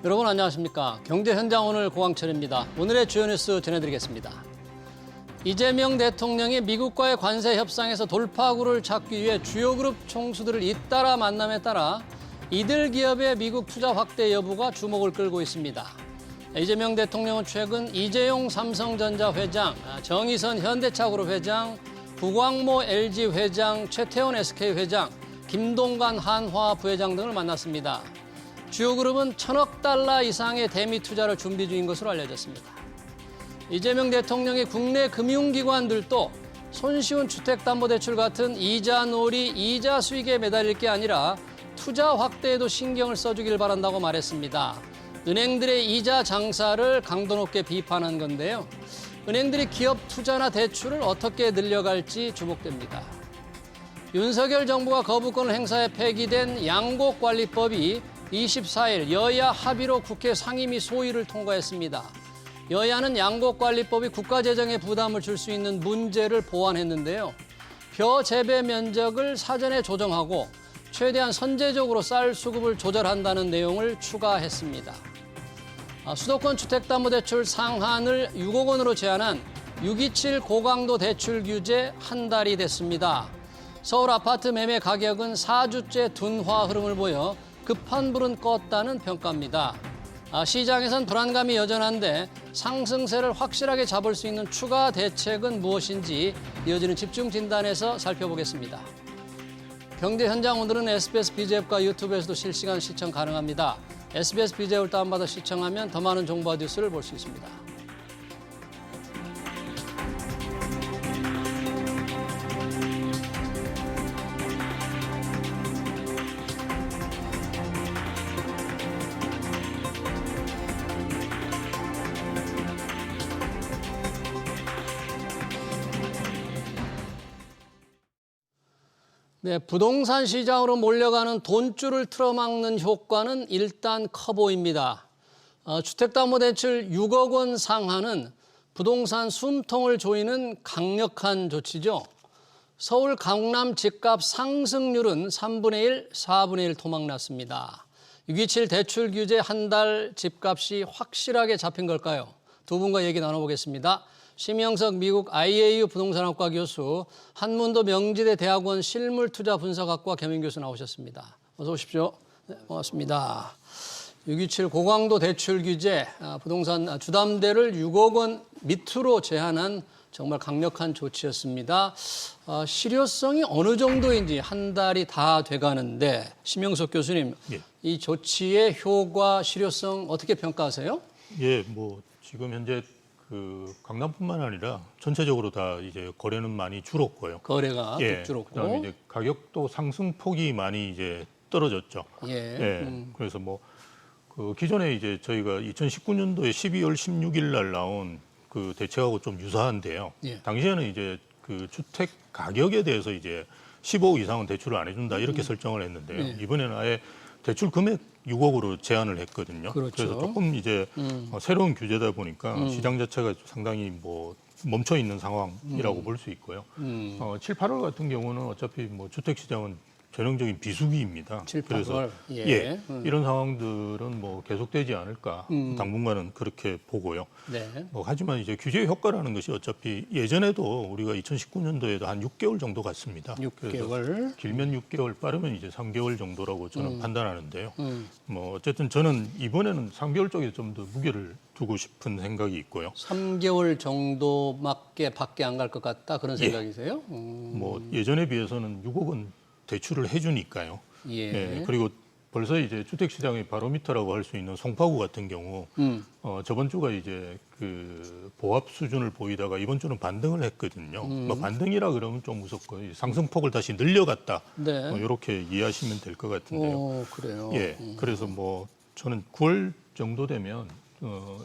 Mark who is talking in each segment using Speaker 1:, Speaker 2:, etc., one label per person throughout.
Speaker 1: 여러분 안녕하십니까. 경제현장 오늘 고광철입니다. 오늘의 주요 뉴스 전해드리겠습니다. 이재명 대통령이 미국과의 관세 협상에서 돌파구를 찾기 위해 주요 그룹 총수들을 잇따라 만남에 따라 이들 기업의 미국 투자 확대 여부가 주목을 끌고 있습니다. 이재명 대통령은 최근 이재용 삼성전자 회장, 정의선 현대차그룹 회장, 구광모 LG 회장, 최태원 SK 회장, 김동관 한화 부회장 등을 만났습니다. 주요 그룹은 1,000억 달러 이상의 대미 투자를 준비 중인 것으로 알려졌습니다. 이재명 대통령이 국내 금융기관들도 손쉬운 주택담보대출 같은 이자놀이, 이자 수익에 매달릴 게 아니라 투자 확대에도 신경을 써주길 바란다고 말했습니다. 은행들의 이자 장사를 강도 높게 비판한 건데요. 은행들이 기업 투자나 대출을 어떻게 늘려갈지 주목됩니다. 윤석열 정부가 거부권을 행사해 폐기된 양곡관리법이 24일 여야 합의로 국회 상임위 소위를 통과했습니다. 여야는 양곡관리법이 국가재정에 부담을 줄 수 있는 문제를 보완했는데요. 벼 재배 면적을 사전에 조정하고 최대한 선제적으로 쌀 수급을 조절한다는 내용을 추가했습니다. 수도권 주택담보대출 상한을 6억 원으로 제한한 627 고강도 대출 규제 한 달이 됐습니다. 서울 아파트 매매 가격은 4주째 둔화 흐름을 보여 급한 불은 껐다는 평가입니다. 시장에선 불안감이 여전한데 상승세를 확실하게 잡을 수 있는 추가 대책은 무엇인지 이어지는 집중 진단에서 살펴보겠습니다. 경제 현장 오늘은 SBS BJ앱과 유튜브에서도 실시간 시청 가능합니다. SBS BJ앱을 다운받아 시청하면 더 많은 정보와 뉴스를 볼 수 있습니다. 네, 부동산 시장으로 몰려가는 돈줄을 틀어막는 효과는 일단 커 보입니다. 주택담보대출 6억 원 상한은 부동산 숨통을 조이는 강력한 조치죠. 서울 강남 집값 상승률은 3분의 1, 4분의 1 토막났습니다. 627 대출 규제 한 달 집값이 확실하게 잡힌 걸까요? 두 분과 얘기 나눠보겠습니다. 심영석 미국 IAU 부동산학과 교수, 한문도 명지대 대학원 실물투자 분석학과 겸임 교수 나오셨습니다. 어서 오십시오. 네, 고맙습니다. 627 고강도 대출 규제, 부동산 주담대를 6억 원 밑으로 제한한 정말 강력한 조치였습니다. 실효성이 어느 정도인지 한 달이 다 돼가는데 심영석 교수님,
Speaker 2: 예.
Speaker 1: 이 조치의 효과, 실효성 어떻게 평가하세요?
Speaker 2: 예, 뭐 지금 현재 강남뿐만 아니라 전체적으로 다 이제 거래는 많이 줄었고요.
Speaker 1: 거래가
Speaker 2: 예,
Speaker 1: 줄었고,
Speaker 2: 그다음에 이제 가격도 상승폭이 많이 이제 떨어졌죠.
Speaker 1: 예.
Speaker 2: 그래서 뭐 기존에 이제 저희가 2019년도에 12월 16일 날 나온 그 대책하고 좀 유사한데요.
Speaker 1: 예.
Speaker 2: 당시에는 이제 그 주택 가격에 대해서 이제 15억 이상은 대출을 안 해준다 이렇게 설정을 했는데요.
Speaker 1: 예.
Speaker 2: 이번에는 아예 대출 금액 6억으로 제한을 했거든요.
Speaker 1: 그렇죠.
Speaker 2: 그래서 조금 이제 새로운 규제다 보니까 시장 자체가 상당히 뭐 멈춰 있는 상황이라고 볼 수 있고요. 7, 8월 같은 경우는 어차피 뭐 주택 시장은 전형적인 비수기입니다.
Speaker 1: 7, 8월.
Speaker 2: 그래서
Speaker 1: 예.
Speaker 2: 이런 상황들은 뭐 계속되지 않을까 당분간은 그렇게 보고요.
Speaker 1: 네.
Speaker 2: 하지만 이제 규제 효과라는 것이 어차피 예전에도 우리가 2019년도에도 한 6개월 정도 갔습니다.
Speaker 1: 6개월.
Speaker 2: 그래서 길면 6개월, 빠르면 이제 3개월 정도라고 저는 판단하는데요. 뭐 어쨌든 저는 이번에는 3개월 쪽에 좀 더 무게를 두고 싶은 생각이 있고요.
Speaker 1: 3개월 정도밖에 밖에 안 갈 것 같다 그런 생각이세요?
Speaker 2: 뭐 예전에 비해서는 6억 원 대출을 해주니까요.
Speaker 1: 예.
Speaker 2: 그리고 벌써 이제 주택시장의 바로미터라고 할 수 있는 송파구 같은 경우 저번 주가 이제 그 보합 수준을 보이다가 이번 주는 반등을 했거든요. 뭐 반등이라 그러면 좀 무섭고 상승폭을 다시 늘려갔다.
Speaker 1: 네.
Speaker 2: 이렇게 이해하시면 될 것 같은데요.
Speaker 1: 오, 그래요.
Speaker 2: 예. 그래서 뭐 저는 9월 정도 되면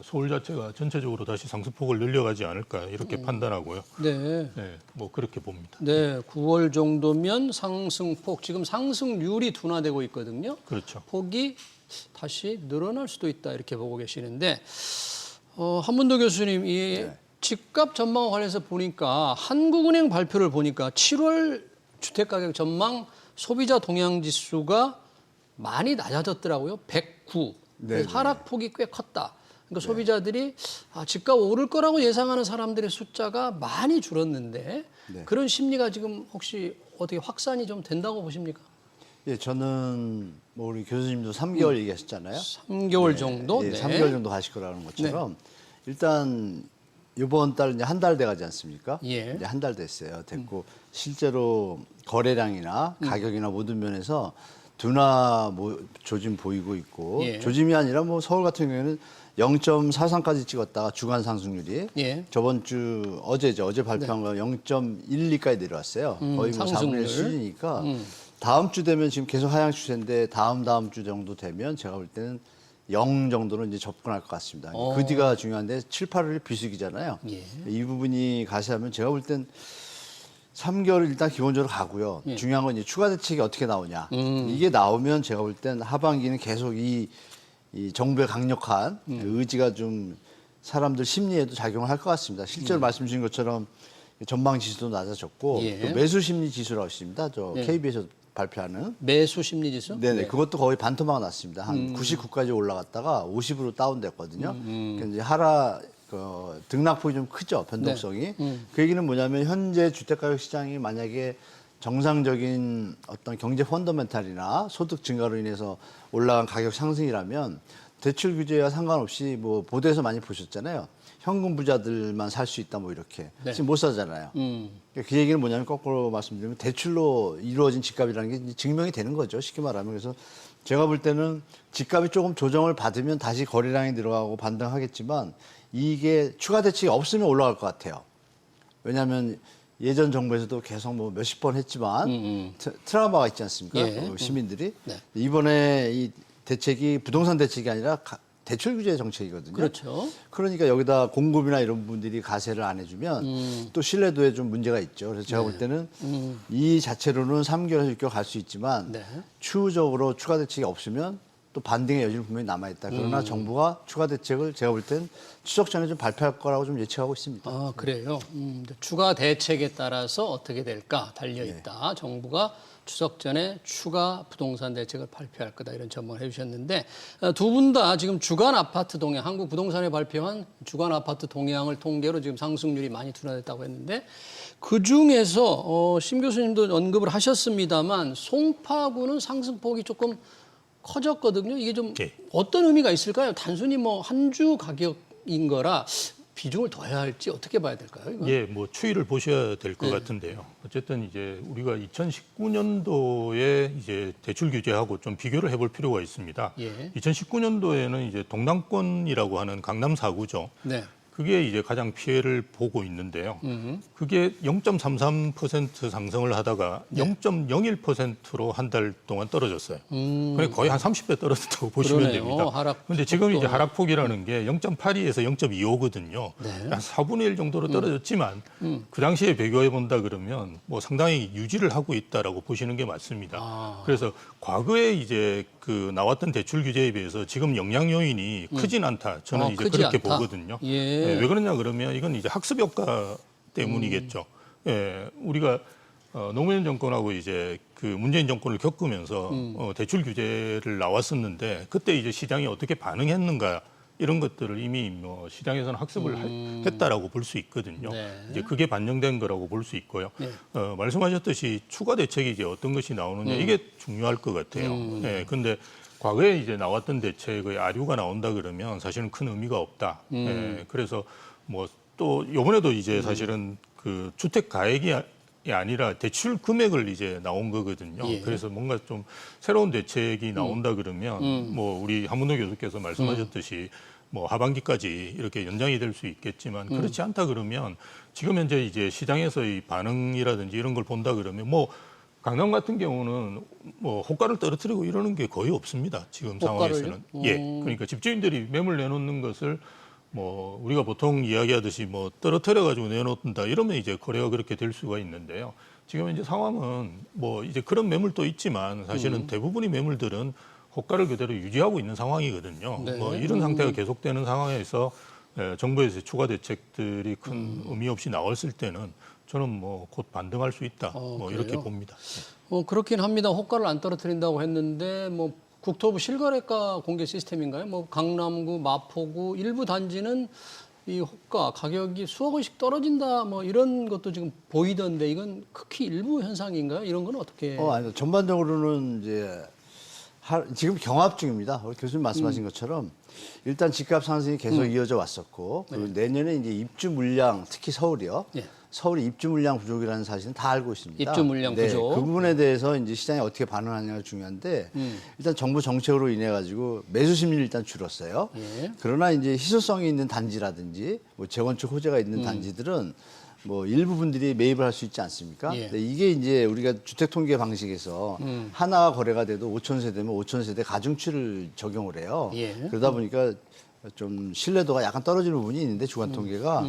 Speaker 2: 서울 자체가 전체적으로 다시 상승폭을 늘려가지 않을까 이렇게 판단하고요.
Speaker 1: 네.
Speaker 2: 네, 뭐 그렇게 봅니다.
Speaker 1: 네, 9월 정도면 상승폭, 지금 상승률이 둔화되고 있거든요.
Speaker 2: 그렇죠.
Speaker 1: 폭이 다시 늘어날 수도 있다 이렇게 보고 계시는데 한문도 교수님, 이 집값 전망 관련해서 보니까 한국은행 발표를 보니까 7월 주택가격 전망 소비자 동향지수가 많이 낮아졌더라고요. 109. 그래서
Speaker 3: 네.
Speaker 1: 하락폭이 꽤 컸다. 그러니까 소비자들이 집값 오를 거라고 예상하는 사람들의 숫자가 많이 줄었는데
Speaker 3: 네.
Speaker 1: 그런 심리가 지금 혹시 어떻게 확산이 좀 된다고 보십니까?
Speaker 3: 예, 저는 뭐 우리 교수님도 3개월 얘기하셨잖아요.
Speaker 1: 3개월 정도?
Speaker 3: 예,
Speaker 1: 네.
Speaker 3: 3개월 정도 가실 거라는 것처럼 일단 이번 달 이제 한 달 돼가지 않습니까?
Speaker 1: 예.
Speaker 3: 이제 한 달 됐어요. 됐고 실제로 거래량이나 가격이나 모든 면에서 둔화 조짐 보이고 있고
Speaker 1: 예.
Speaker 3: 조짐이 아니라 뭐 서울 같은 경우에는 0.43까지 찍었다가 주간 상승률이
Speaker 1: 예.
Speaker 3: 저번 주 어제죠. 어제 발표한 거 0.12까지 내려왔어요. 거의 뭐 4분의
Speaker 1: 상승률.
Speaker 3: 1 수준이니까 다음 주 되면 지금 계속 하향 추세인데 다음 주 정도 되면 제가 볼 때는 0 정도는 이제 접근할 것 같습니다. 그 뒤가 중요한데 7, 8월 비수기잖아요.
Speaker 1: 예.
Speaker 3: 이 부분이 가시하면 제가 볼 땐 3개월 일단 기본적으로 가고요.
Speaker 1: 예.
Speaker 3: 중요한 건 이제 추가 대책이 어떻게 나오냐. 이게 나오면 제가 볼 땐 하반기는 계속 이 정부의 강력한 의지가 좀 사람들 심리에도 작용을 할 것 같습니다. 실제로 말씀 주신 것처럼 전방 지수도 낮아졌고
Speaker 1: 예.
Speaker 3: 또 매수 심리 지수라고 있습니다. 저
Speaker 1: 예.
Speaker 3: KB에서 발표하는
Speaker 1: 매수 심리 지수?
Speaker 3: 네네. 그것도 거의 반토막 났습니다. 한 99까지 올라갔다가 50으로 다운됐거든요. 그러니까 이제 등락폭이 좀 크죠. 변동성이. 그 얘기는 뭐냐면 현재 주택가격 시장이 만약에 정상적인 어떤 경제 펀더멘탈이나 소득 증가로 인해서 올라간 가격 상승이라면 대출 규제와 상관없이 뭐 보도에서 많이 보셨잖아요. 현금 부자들만 살 수 있다 뭐 이렇게.
Speaker 1: 네.
Speaker 3: 지금 못 사잖아요. 그 얘기는 뭐냐면 거꾸로 말씀드리면 대출로 이루어진 집값이라는 게 이제 증명이 되는 거죠. 쉽게 말하면. 그래서 제가 볼 때는 집값이 조금 조정을 받으면 다시 거래량이 늘어가고 반등하겠지만 이게 추가 대책이 없으면 올라갈 것 같아요. 왜냐하면 예전 정부에서도 계속 뭐 몇십 번 했지만 트라우마가 있지 않습니까?
Speaker 1: 예.
Speaker 3: 시민들이.
Speaker 1: 네.
Speaker 3: 이번에 이 대책이 부동산 대책이 아니라 대출 규제 정책이거든요.
Speaker 1: 그렇죠.
Speaker 3: 그러니까 여기다 공급이나 이런 분들이 가세를 안 해주면 또 신뢰도에 좀 문제가 있죠. 그래서 제가 볼 때는 이 자체로는 3개월에서 6개월 갈 수 있지만
Speaker 1: 네.
Speaker 3: 추후적으로 추가 대책이 없으면 또 반등의 여지는 분명히 남아있다. 그러나 정부가 추가 대책을 제가 볼 땐 추석 전에 좀 발표할 거라고 좀 예측하고 있습니다.
Speaker 1: 아, 그래요. 추가 대책에 따라서 어떻게 될까 달려 있다. 정부가 추석 전에 추가 부동산 대책을 발표할 거다 이런 전망을 해주셨는데 두 분 다 지금 주간 아파트 동향, 한국부동산이 발표한 주간 아파트 동향을 통계로 지금 상승률이 많이 둔화됐다고 했는데 그 중에서 심 교수님도 언급을 하셨습니다만 송파구는 상승폭이 조금 커졌거든요. 이게 좀
Speaker 2: 예.
Speaker 1: 어떤 의미가 있을까요? 단순히 뭐 한 주 가격인 거라 비중을 더 해야 할지 어떻게 봐야 될까요? 이건?
Speaker 2: 예, 뭐 추이를 보셔야 될 것
Speaker 1: 네.
Speaker 2: 같은데요. 어쨌든 이제 우리가 2019년도에 이제 대출 규제하고 좀 비교를 해볼 필요가 있습니다.
Speaker 1: 예.
Speaker 2: 2019년도에는 이제 동남권이라고 하는 강남 4구죠.
Speaker 1: 네.
Speaker 2: 그게 이제 가장 피해를 보고 있는데요. 그게 0.33% 상승을 하다가 0.01%로 한 달 동안 떨어졌어요. 그러니까 거의 한 30배 떨어졌다고 보시면
Speaker 1: 그러네요.
Speaker 2: 됩니다.
Speaker 1: 하락
Speaker 2: 그런데 지금 이제
Speaker 1: 속도.
Speaker 2: 하락폭이라는 게 0.82에서 0.25거든요.
Speaker 1: 네.
Speaker 2: 한 4분의 1 정도로 떨어졌지만 그 당시에 비교해 본다 그러면 뭐 상당히 유지를 하고 있다라고 보시는 게 맞습니다.
Speaker 1: 아.
Speaker 2: 그래서 과거에 이제 그 나왔던 대출 규제에 비해서 지금 영향 요인이 크진 않다. 저는 이제
Speaker 1: 크지
Speaker 2: 그렇게
Speaker 1: 않다.
Speaker 2: 보거든요.
Speaker 1: 예.
Speaker 2: 왜 그러냐 그러면 이건 이제 학습 효과 때문이겠죠. 예, 우리가 노무현 정권하고 이제 그 문재인 정권을 겪으면서 대출 규제를 나왔었는데 그때 이제 시장이 어떻게 반응했는가 이런 것들을 이미 뭐 시장에서는 학습을 했다라고 볼 수 있거든요.
Speaker 1: 네.
Speaker 2: 이제 그게 반영된 거라고 볼 수 있고요.
Speaker 1: 네.
Speaker 2: 말씀하셨듯이 추가 대책이 이제 어떤 것이 나오느냐 이게 중요할 것 같아요. 예, 근데 과거에 이제 나왔던 대책의 아류가 나온다 그러면 사실은 큰 의미가 없다. 예, 그래서 뭐 또 이번에도 이제 사실은 그 주택 가액이 아니라 대출 금액을 이제 나온 거거든요.
Speaker 1: 예.
Speaker 2: 그래서 뭔가 좀 새로운 대책이 나온다 그러면 뭐 우리 한문호 교수께서 말씀하셨듯이 뭐 하반기까지 이렇게 연장이 될 수 있겠지만 그렇지 않다 그러면 지금 현재 이제 시장에서의 반응이라든지 이런 걸 본다 그러면 뭐 강남 같은 경우는 뭐 호가를 떨어뜨리고 이러는 게 거의 없습니다. 지금
Speaker 1: 호가를요?
Speaker 2: 상황에서는. 예. 그러니까 집주인들이 매물 내놓는 것을 뭐 우리가 보통 이야기하듯이 뭐 떨어뜨려 가지고 내놓는다 이러면 이제 거래가 그렇게 될 수가 있는데요. 지금 이제 상황은 뭐 이제 그런 매물도 있지만 사실은 대부분의 매물들은 호가를 그대로 유지하고 있는 상황이거든요.
Speaker 1: 네.
Speaker 2: 뭐 이런 상태가 계속되는 상황에서 정부에서 추가 대책들이 큰 의미 없이 나왔을 때는 저는 뭐 곧 반등할 수 있다. 뭐
Speaker 1: 그래요?
Speaker 2: 이렇게 봅니다.
Speaker 1: 그렇긴 합니다. 호가를 안 떨어뜨린다고 했는데 뭐 국토부 실거래가 공개 시스템인가요? 뭐 강남구, 마포구 일부 단지는 이 호가 가격이 수억 원씩 떨어진다 뭐 이런 것도 지금 보이던데 이건 극히 일부 현상인가요? 이런 건 어떻게?
Speaker 3: 아니, 전반적으로는 이제 지금 경합 중입니다. 교수님 말씀하신 것처럼 일단 집값 상승이 계속 이어져 왔었고 그리고 내년에 이제 입주 물량 특히 서울이요.
Speaker 1: 예.
Speaker 3: 서울이 입주 물량 부족이라는 사실은 다 알고 있습니다.
Speaker 1: 입주 물량 부족.
Speaker 3: 그 부분에 대해서 이제 시장이 어떻게 반응하냐가 중요한데 일단 정부 정책으로 인해 가지고 매수 심리는 일단 줄었어요.
Speaker 1: 예.
Speaker 3: 그러나 이제 희소성이 있는 단지라든지 뭐 재건축 호재가 있는 단지들은 뭐 일부분들이 매입을 할 수 있지 않습니까?
Speaker 1: 예.
Speaker 3: 근데 이게 이제 우리가 주택 통계 방식에서 하나가 거래가 돼도 5천 세대면 5천 세대 가중치를 적용을 해요.
Speaker 1: 예.
Speaker 3: 그러다 보니까 좀 신뢰도가 약간 떨어지는 부분이 있는데 주간 통계가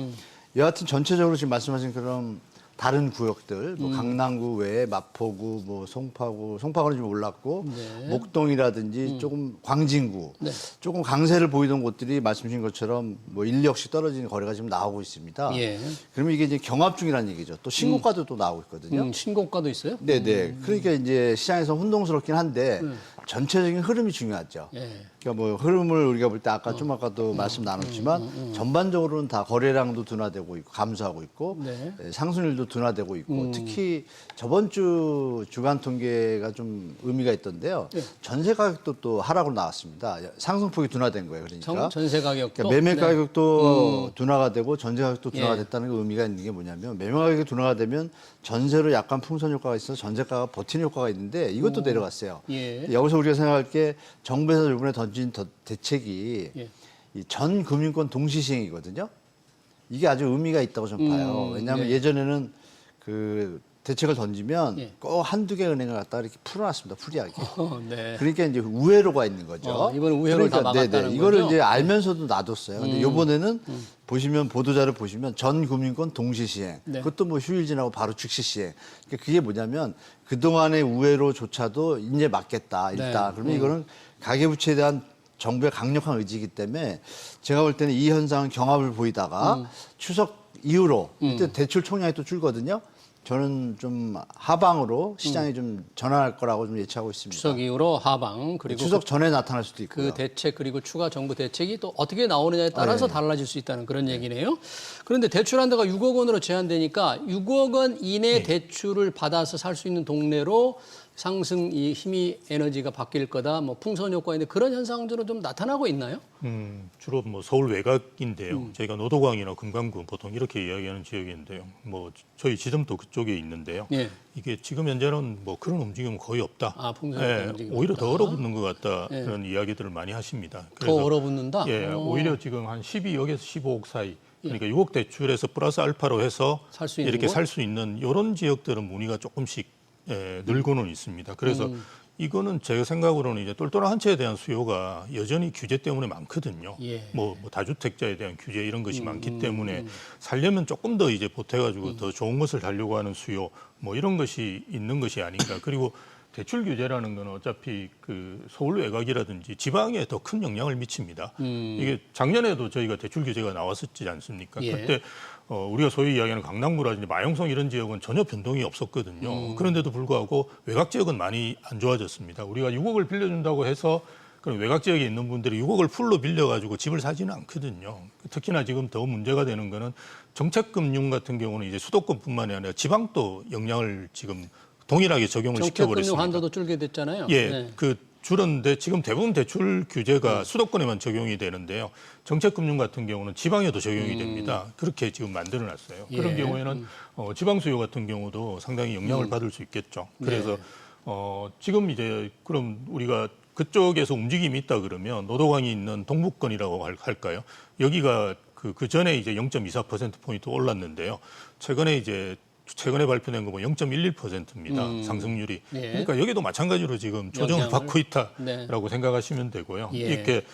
Speaker 3: 여하튼 전체적으로 지금 말씀하신 그런 다른 구역들, 뭐 강남구 외에 마포구, 뭐 송파구는 좀 올랐고,
Speaker 1: 네.
Speaker 3: 목동이라든지 조금 광진구,
Speaker 1: 네.
Speaker 3: 조금 강세를 보이던 곳들이 말씀하신 것처럼 뭐 1력씩 떨어지는 거래가 지금 나오고 있습니다.
Speaker 1: 예.
Speaker 3: 그러면 이게 이제 경합 중이라는 얘기죠. 또 신고가도 또 나오고 있거든요.
Speaker 1: 신고가도 있어요?
Speaker 3: 네네. 그러니까 이제 시장에서 혼동스럽긴 한데 전체적인 흐름이 중요하죠.
Speaker 1: 예.
Speaker 3: 그러니까 뭐 흐름을 우리가 볼 때 아까도 말씀 나눴지만 전반적으로는 다 거래량도 둔화되고 있고 감소하고 있고
Speaker 1: 네.
Speaker 3: 상승률도 둔화되고 있고 특히 저번 주 주간 통계가 좀 의미가 있던데요.
Speaker 1: 네.
Speaker 3: 전세 가격도 또 하락으로 나왔습니다. 상승폭이 둔화된 거예요. 그러니까.
Speaker 1: 전세 가격도
Speaker 3: 그러니까 매매
Speaker 1: 네.
Speaker 3: 가격도 둔화가 되고 전세 가격도 둔화가
Speaker 1: 예.
Speaker 3: 됐다는 게 의미가 있는 게 뭐냐면 매매 가격이 둔화가 되면 전세로 약간 풍선 효과가 있어서 전세가가 버티는 효과가 있는데 이것도 내려갔어요.
Speaker 1: 예.
Speaker 3: 여기서 우리가 생각할 게 정부에서 이번에 던진 대책이
Speaker 1: 예.
Speaker 3: 이 전 금융권 동시 시행이거든요. 이게 아주 의미가 있다고 좀 봐요. 왜냐하면
Speaker 1: 예.
Speaker 3: 예전에는 그 대책을 던지면
Speaker 1: 예.
Speaker 3: 꼭 한두 개 은행을 갖다가 이렇게 풀어놨습니다. 프리하게.
Speaker 1: 네.
Speaker 3: 그러니까 이제 우회로가 있는 거죠.
Speaker 1: 이번에 우회로를 다 막았다는
Speaker 3: 이거를
Speaker 1: 거죠?
Speaker 3: 이제 알면서도 놔뒀어요. 근데 이번에는 보시면 보도자료 보시면 전 금융권 동시 시행.
Speaker 1: 네.
Speaker 3: 그것도 뭐 휴일 지나고 바로 즉시 시행. 그러니까 그게 뭐냐면 그 동안의 우회로조차도 이제 막겠다. 일단
Speaker 1: 네.
Speaker 3: 그러면 이거는 가계부채에 대한 정부의 강력한 의지이기 때문에 제가 볼 때는 이 현상은 경합을 보이다가 추석 이후로 이때 대출 총량이 또 줄거든요. 저는 좀 하방으로 시장이 좀 전환할 거라고 좀 예측하고 있습니다.
Speaker 1: 추석 이후로 하방 그리고
Speaker 3: 추석 전에 나타날 수도 있고요.
Speaker 1: 그 대책 그리고 추가 정부 대책이 또 어떻게 나오느냐에 따라서 달라질 수 있다는 그런 얘기네요. 그런데 대출 한도가 6억 원으로 제한되니까 6억 원 이내 대출을 받아서 살 수 있는 동네로 상승 이 힘이 에너지가 바뀔 거다. 뭐 풍선 효과인데 그런 현상들은 좀 나타나고 있나요?
Speaker 2: 주로 뭐 서울 외곽인데요. 저희가 노도광이나 금강구 보통 이렇게 이야기하는 지역인데요. 뭐 저희 지점도 그쪽에 있는데요.
Speaker 1: 예.
Speaker 2: 이게 지금 현재는 뭐 그런 움직임은 거의 없다.
Speaker 1: 아, 풍선 효과 움직임
Speaker 2: 오히려
Speaker 1: 없다.
Speaker 2: 더 얼어붙는 것 같다.
Speaker 1: 예.
Speaker 2: 그런 이야기들을 많이 하십니다.
Speaker 1: 더 얼어붙는다?
Speaker 2: 예, 오히려 지금 한 12억에서 15억 사이. 그러니까 6억 대출에서 플러스 알파로 해서
Speaker 1: 살수 있는
Speaker 2: 이렇게
Speaker 1: 곳?
Speaker 2: 살 수 있는 이런 지역들은 문의가 조금씩 늘고는 있습니다. 그래서 이거는 제 생각으로는 이제 똘똘한 한 채에 대한 수요가 여전히 규제 때문에 많거든요.
Speaker 1: 예.
Speaker 2: 뭐 다주택자에 대한 규제 이런 것이 많기 때문에 살려면 조금 더 이제 보태가지고 더 좋은 것을 달려고 하는 수요 뭐 이런 것이 있는 것이 아닌가. 그리고 대출 규제라는 건 어차피 그 서울 외곽이라든지 지방에 더 큰 영향을 미칩니다. 이게 작년에도 저희가 대출 규제가 나왔었지 않습니까?
Speaker 1: 예.
Speaker 2: 그때 우리가 소위 이야기하는 강남구라든지 마용성 이런 지역은 전혀 변동이 없었거든요. 그런데도 불구하고 외곽 지역은 많이 안 좋아졌습니다. 우리가 6억을 빌려준다고 해서 그럼 외곽 지역에 있는 분들이 6억을 풀로 빌려가지고 집을 사지는 않거든요. 특히나 지금 더 문제가 되는 거는 정책금융 같은 경우는 이제 수도권뿐만이 아니라 지방도 영향을 지금 동일하게 적용을 시켜버렸습니다.
Speaker 1: 정책금융 한도도 줄게 됐잖아요.
Speaker 2: 예,
Speaker 1: 네.
Speaker 2: 그 줄었는데 지금 대부분 대출 규제가 수도권에만 적용이 되는데요. 정책금융 같은 경우는 지방에도 적용이 됩니다. 그렇게 지금 만들어놨어요.
Speaker 1: 예.
Speaker 2: 그런 경우에는 지방 수요 같은 경우도 상당히 영향을 받을 수 있겠죠. 그래서 지금 이제 그럼 우리가 그쪽에서 움직임이 있다 그러면 노도강이 있는 동북권이라고 할까요? 여기가 그 전에 이제 0.24%포인트 올랐는데요. 최근에 발표된 거 보면 0.11%입니다. 상승률이.
Speaker 1: 예.
Speaker 2: 그러니까 여기도 마찬가지로 지금 조정을
Speaker 1: 영향을?
Speaker 2: 받고 있다라고
Speaker 1: 네.
Speaker 2: 생각하시면 되고요.
Speaker 1: 예.
Speaker 2: 이렇게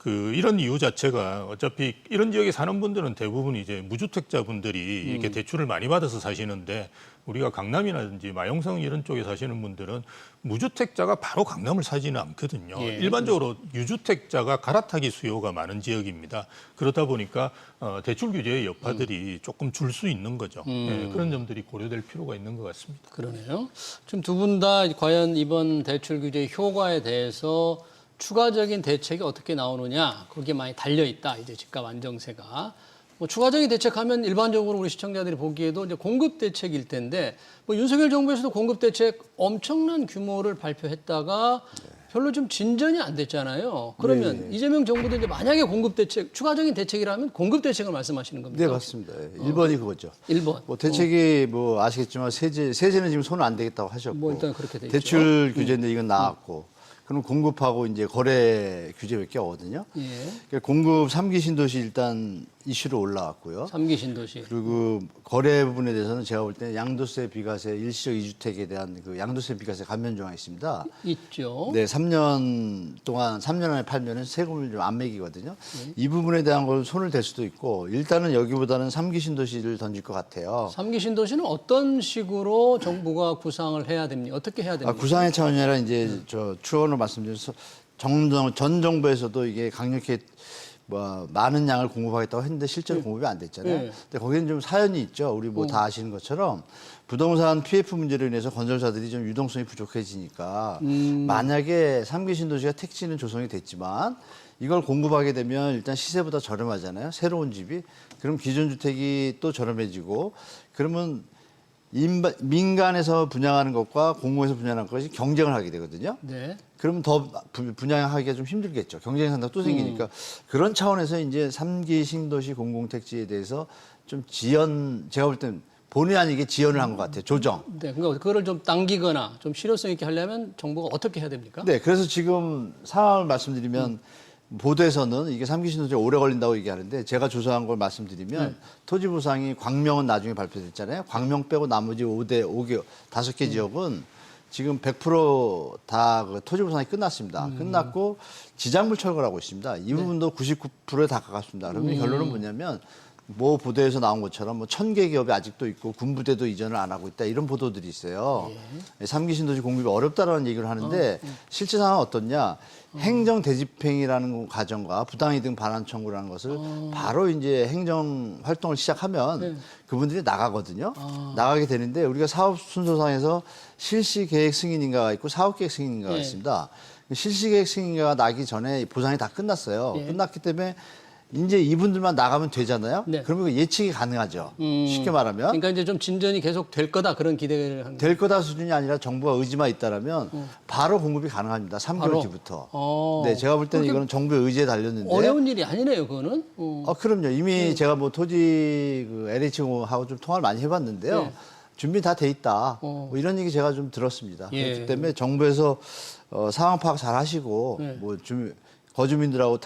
Speaker 2: 이런 이유 자체가 어차피 이런 지역에 사는 분들은 대부분 이제 무주택자분들이 이렇게 대출을 많이 받아서 사시는데 우리가 강남이라든지 마용성 이런 쪽에 사시는 분들은 무주택자가 바로 강남을 사지는 않거든요.
Speaker 1: 예.
Speaker 2: 일반적으로 유주택자가 갈아타기 수요가 많은 지역입니다. 그러다 보니까 대출 규제의 여파들이 조금 줄 수 있는 거죠. 예, 그런 점들이 고려될 필요가 있는 것 같습니다.
Speaker 1: 그러네요. 지금 두 분 다 과연 이번 대출 규제 효과에 대해서 추가적인 대책이 어떻게 나오느냐 거기에 많이 달려 있다. 이제 집값 안정세가. 뭐 추가적인 대책하면 일반적으로 우리 시청자들이 보기에도 이제 공급 대책일 텐데 뭐 윤석열 정부에서도 공급 대책 엄청난 규모를 발표했다가 별로 좀 진전이 안 됐잖아요. 그러면 이재명 정부도 이제 만약에 공급 대책, 추가적인 대책이라면 공급 대책을 말씀하시는 겁니까?
Speaker 3: 네, 맞습니다. 1번이 그거죠.
Speaker 1: 1번.
Speaker 3: 뭐 대책이 뭐 아시겠지만 세제는 지금 손 안 대겠다고 하셨고.
Speaker 1: 뭐 일단 그렇게 돼 있죠.
Speaker 3: 대출 규제인데 이건 나왔고. 그럼 공급하고 이제 거래 규제밖에 없거든요.
Speaker 1: 예.
Speaker 3: 그러니까 공급 3기 신도시 일단 이슈로 올라왔고요.
Speaker 1: 3기 신도시.
Speaker 3: 그리고 거래 부분에 대해서는 제가 볼 때 양도세, 비과세, 일시적 이주택에 대한 그 양도세, 비과세 감면 조항이 있습니다.
Speaker 1: 있죠.
Speaker 3: 네, 3년 동안 3년 안에 팔면은 세금을 좀 안 매기거든요. 이 부분에 대한 걸 손을 댈 수도 있고 일단은 여기보다는 3기 신도시를 던질 것 같아요.
Speaker 1: 3기 신도시는 어떤 식으로 정부가 구상을 해야 됩니까? 어떻게 해야 됩니까?
Speaker 3: 구상의 차원이 아니라 이제 저 추원으로 말씀드려서 전 정부에서도 이게 강력히 뭐 많은 양을 공급하겠다고 했는데 실제로 공급이 안 됐잖아요. 근데 거기는 좀 사연이 있죠. 우리 뭐 다 아시는 것처럼 부동산 PF 문제로 인해서 건설사들이 좀 유동성이 부족해지니까 만약에 3기 신도시가 택지는 조성이 됐지만 이걸 공급하게 되면 일단 시세보다 저렴하잖아요. 새로운 집이. 그럼 기존 주택이 또 저렴해지고 그러면 민간에서 분양하는 것과 공공에서 분양하는 것이 경쟁을 하게 되거든요.
Speaker 1: 네.
Speaker 3: 그러면 더 분양하기가 좀 힘들겠죠. 경쟁 상황 또 생기니까 그런 차원에서 이제 3기 신도시 공공택지에 대해서 좀 제가 볼 땐 본의 아니게 지연을 한 것 같아요. 조정.
Speaker 1: 네. 그러니까 그거를 좀 당기거나 좀 실효성 있게 하려면 정부가 어떻게 해야 됩니까?
Speaker 3: 네. 그래서 지금 상황을 말씀드리면 보도에서는 이게 3기 신도시가 오래 걸린다고 얘기하는데 제가 조사한 걸 말씀드리면 토지부상이 광명은 나중에 발표됐잖아요. 광명 빼고 나머지 5개 지역은 지금 100% 그 토지부상이 끝났습니다. 끝났고 지작물 철거를 하고 있습니다. 이 부분도 99%에 다 가깝습니다. 그러면 결론은 뭐냐면 뭐 보도에서 나온 것처럼 뭐 1000개 기업이 아직도 있고 군부대도 이전을 안 하고 있다 이런 보도들이 있어요. 3기 신도시 공급이 어렵다라는 얘기를 하는데 실제 상황은 어떻냐? 행정 대집행이라는 과정과 부당이득 반환 청구라는 것을 바로 이제 행정 활동을 시작하면 그분들이 나가거든요. 나가게 되는데 우리가 사업 순서상에서 실시 계획 승인인가가 있고 사업 계획 승인인가가 있습니다. 실시 계획 승인인가가 나기 전에 보상이 다 끝났어요. 끝났기 때문에 이제 이분들만 나가면 되잖아요.
Speaker 1: 네.
Speaker 3: 그러면 예측이 가능하죠. 쉽게 말하면.
Speaker 1: 그러니까 이제 좀 진전이 계속 될 거다 그런 기대를 하는
Speaker 3: 될 거다 수준이 아니라 정부가 의지만 있다라면 바로 공급이 가능합니다. 3개월
Speaker 1: 바로?
Speaker 3: 뒤부터. 네, 제가 볼 때는 이거는 정부의 의지에 달렸는데.
Speaker 1: 어려운 일이 아니네요, 그거는.
Speaker 3: 그럼요. 이미 제가 뭐 토지 그 LH하고 좀 통화를 많이 해봤는데요.
Speaker 1: 네.
Speaker 3: 준비 다 돼 있다. 뭐 이런 얘기 제가 좀 들었습니다.
Speaker 1: 예.
Speaker 3: 그렇기 때문에 정부에서 상황 파악 잘 하시고 뭐 거주민들하고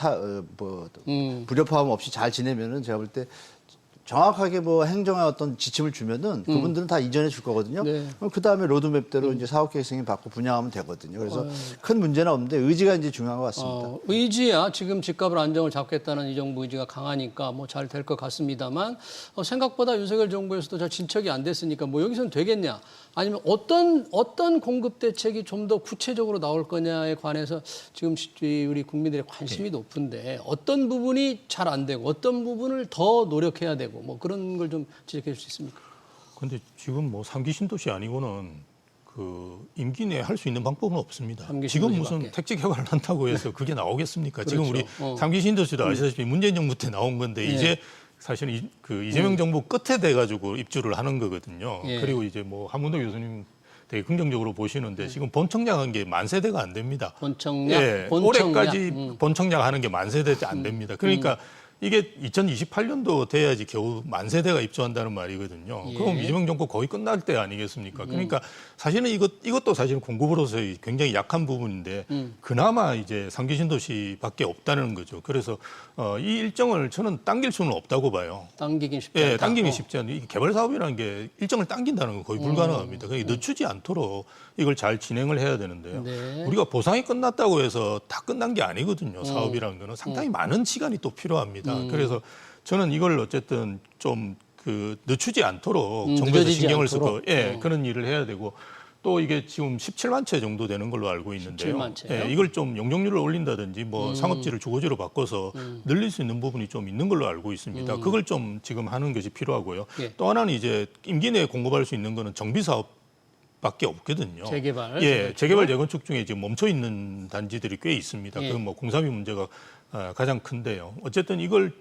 Speaker 3: 불협화음 없이 잘 지내면은 제가 볼 때 정확하게 뭐 행정의 어떤 지침을 주면은 그분들은 다 이전해 줄 거거든요.
Speaker 1: 네.
Speaker 3: 그럼 그 다음에 로드맵대로 이제 사업계획 승인 받고 분양하면 되거든요. 그래서 큰 문제는 없는데 의지가 이제 중요한 것 같습니다.
Speaker 1: 의지야 지금 집값을 안정을 잡겠다는 이 정부 의지가 강하니까 뭐 잘 될 것 같습니다만 생각보다 윤석열 정부에서도 잘 진척이 안 됐으니까 뭐 여기서는 되겠냐? 아니면 어떤 공급 대책이 좀 더 구체적으로 나올 거냐에 관해서 지금 우리 국민들의 관심이 높은데 어떤 부분이 잘 안 되고 어떤 부분을 더 노력해야 되고 뭐 그런 걸 좀 지적해 줄 수 있습니까?
Speaker 2: 근데 지금 뭐 3기 신도시 아니고는 그 임기 내에 할 수 있는 방법은 없습니다. 지금 무슨 택지 개발을 한다고 해서 그게 나오겠습니까?
Speaker 1: 그렇죠.
Speaker 2: 지금 우리 3기 신도시도 아시다시피 문재인 정부 때 나온 건데 이제 사실은 그 이재명 정부 끝에 돼 가지고 입주를 하는 거거든요. 그리고 이제 뭐 한문도 교수님 되게 긍정적으로 보시는데 지금 본청약한 게 만세대가 안 됩니다.
Speaker 1: 본청약?
Speaker 2: 예, 올해까지 본청약 하는 게 만세대 안 됩니다. 그러니까 이게 2028년도 돼야지 겨우 만세대가 입주한다는 말이거든요. 그럼 이재명 정부 거의 끝날 때 아니겠습니까? 그러니까 사실은 이것도 사실 공급으로서의 굉장히 약한 부분인데 그나마 이제 3기 신도시밖에 없다는 거죠. 그래서 이 일정을 저는 당길 수는 없다고 봐요.
Speaker 1: 당기긴 쉽지 않다.
Speaker 2: 예, 당기기 쉽지 않아요. 이게 개발 사업이라는 게 일정을 당긴다는 건 거의 불가능합니다. 그러니까 늦추지 않도록 이걸 잘 진행을 해야 되는데요.
Speaker 1: 네.
Speaker 2: 우리가 보상이 끝났다고 해서 다 끝난 게 아니거든요. 사업이라는 거는 상당히 많은 시간이 또 필요합니다. 그래서 저는 이걸 어쨌든 좀 그 늦추지 않도록 정부에서
Speaker 1: 늦어지지
Speaker 2: 신경을
Speaker 1: 않도록.
Speaker 2: 쓰고 그런 일을 해야 되고 또 이게 지금 17만 채 정도 되는 걸로 알고 있는데요.
Speaker 1: 17만 채요?
Speaker 2: 이걸 좀 용적률을 올린다든지 뭐 상업지를 주거지로 바꿔서 늘릴 수 있는 부분이 좀 있는 걸로 알고 있습니다. 그걸 좀 지금 하는 것이 필요하고요.
Speaker 1: 예.
Speaker 2: 또 하나는 이제 임기 내에 공급할 수 있는 거는 정비 사업 밖에 없거든요.
Speaker 1: 재개발,
Speaker 2: 재개발 재건축 중에 지금 멈춰 있는 단지들이 꽤 있습니다.
Speaker 1: 예.
Speaker 2: 그건 뭐 공사비 문제가 가장 큰데요. 어쨌든 이걸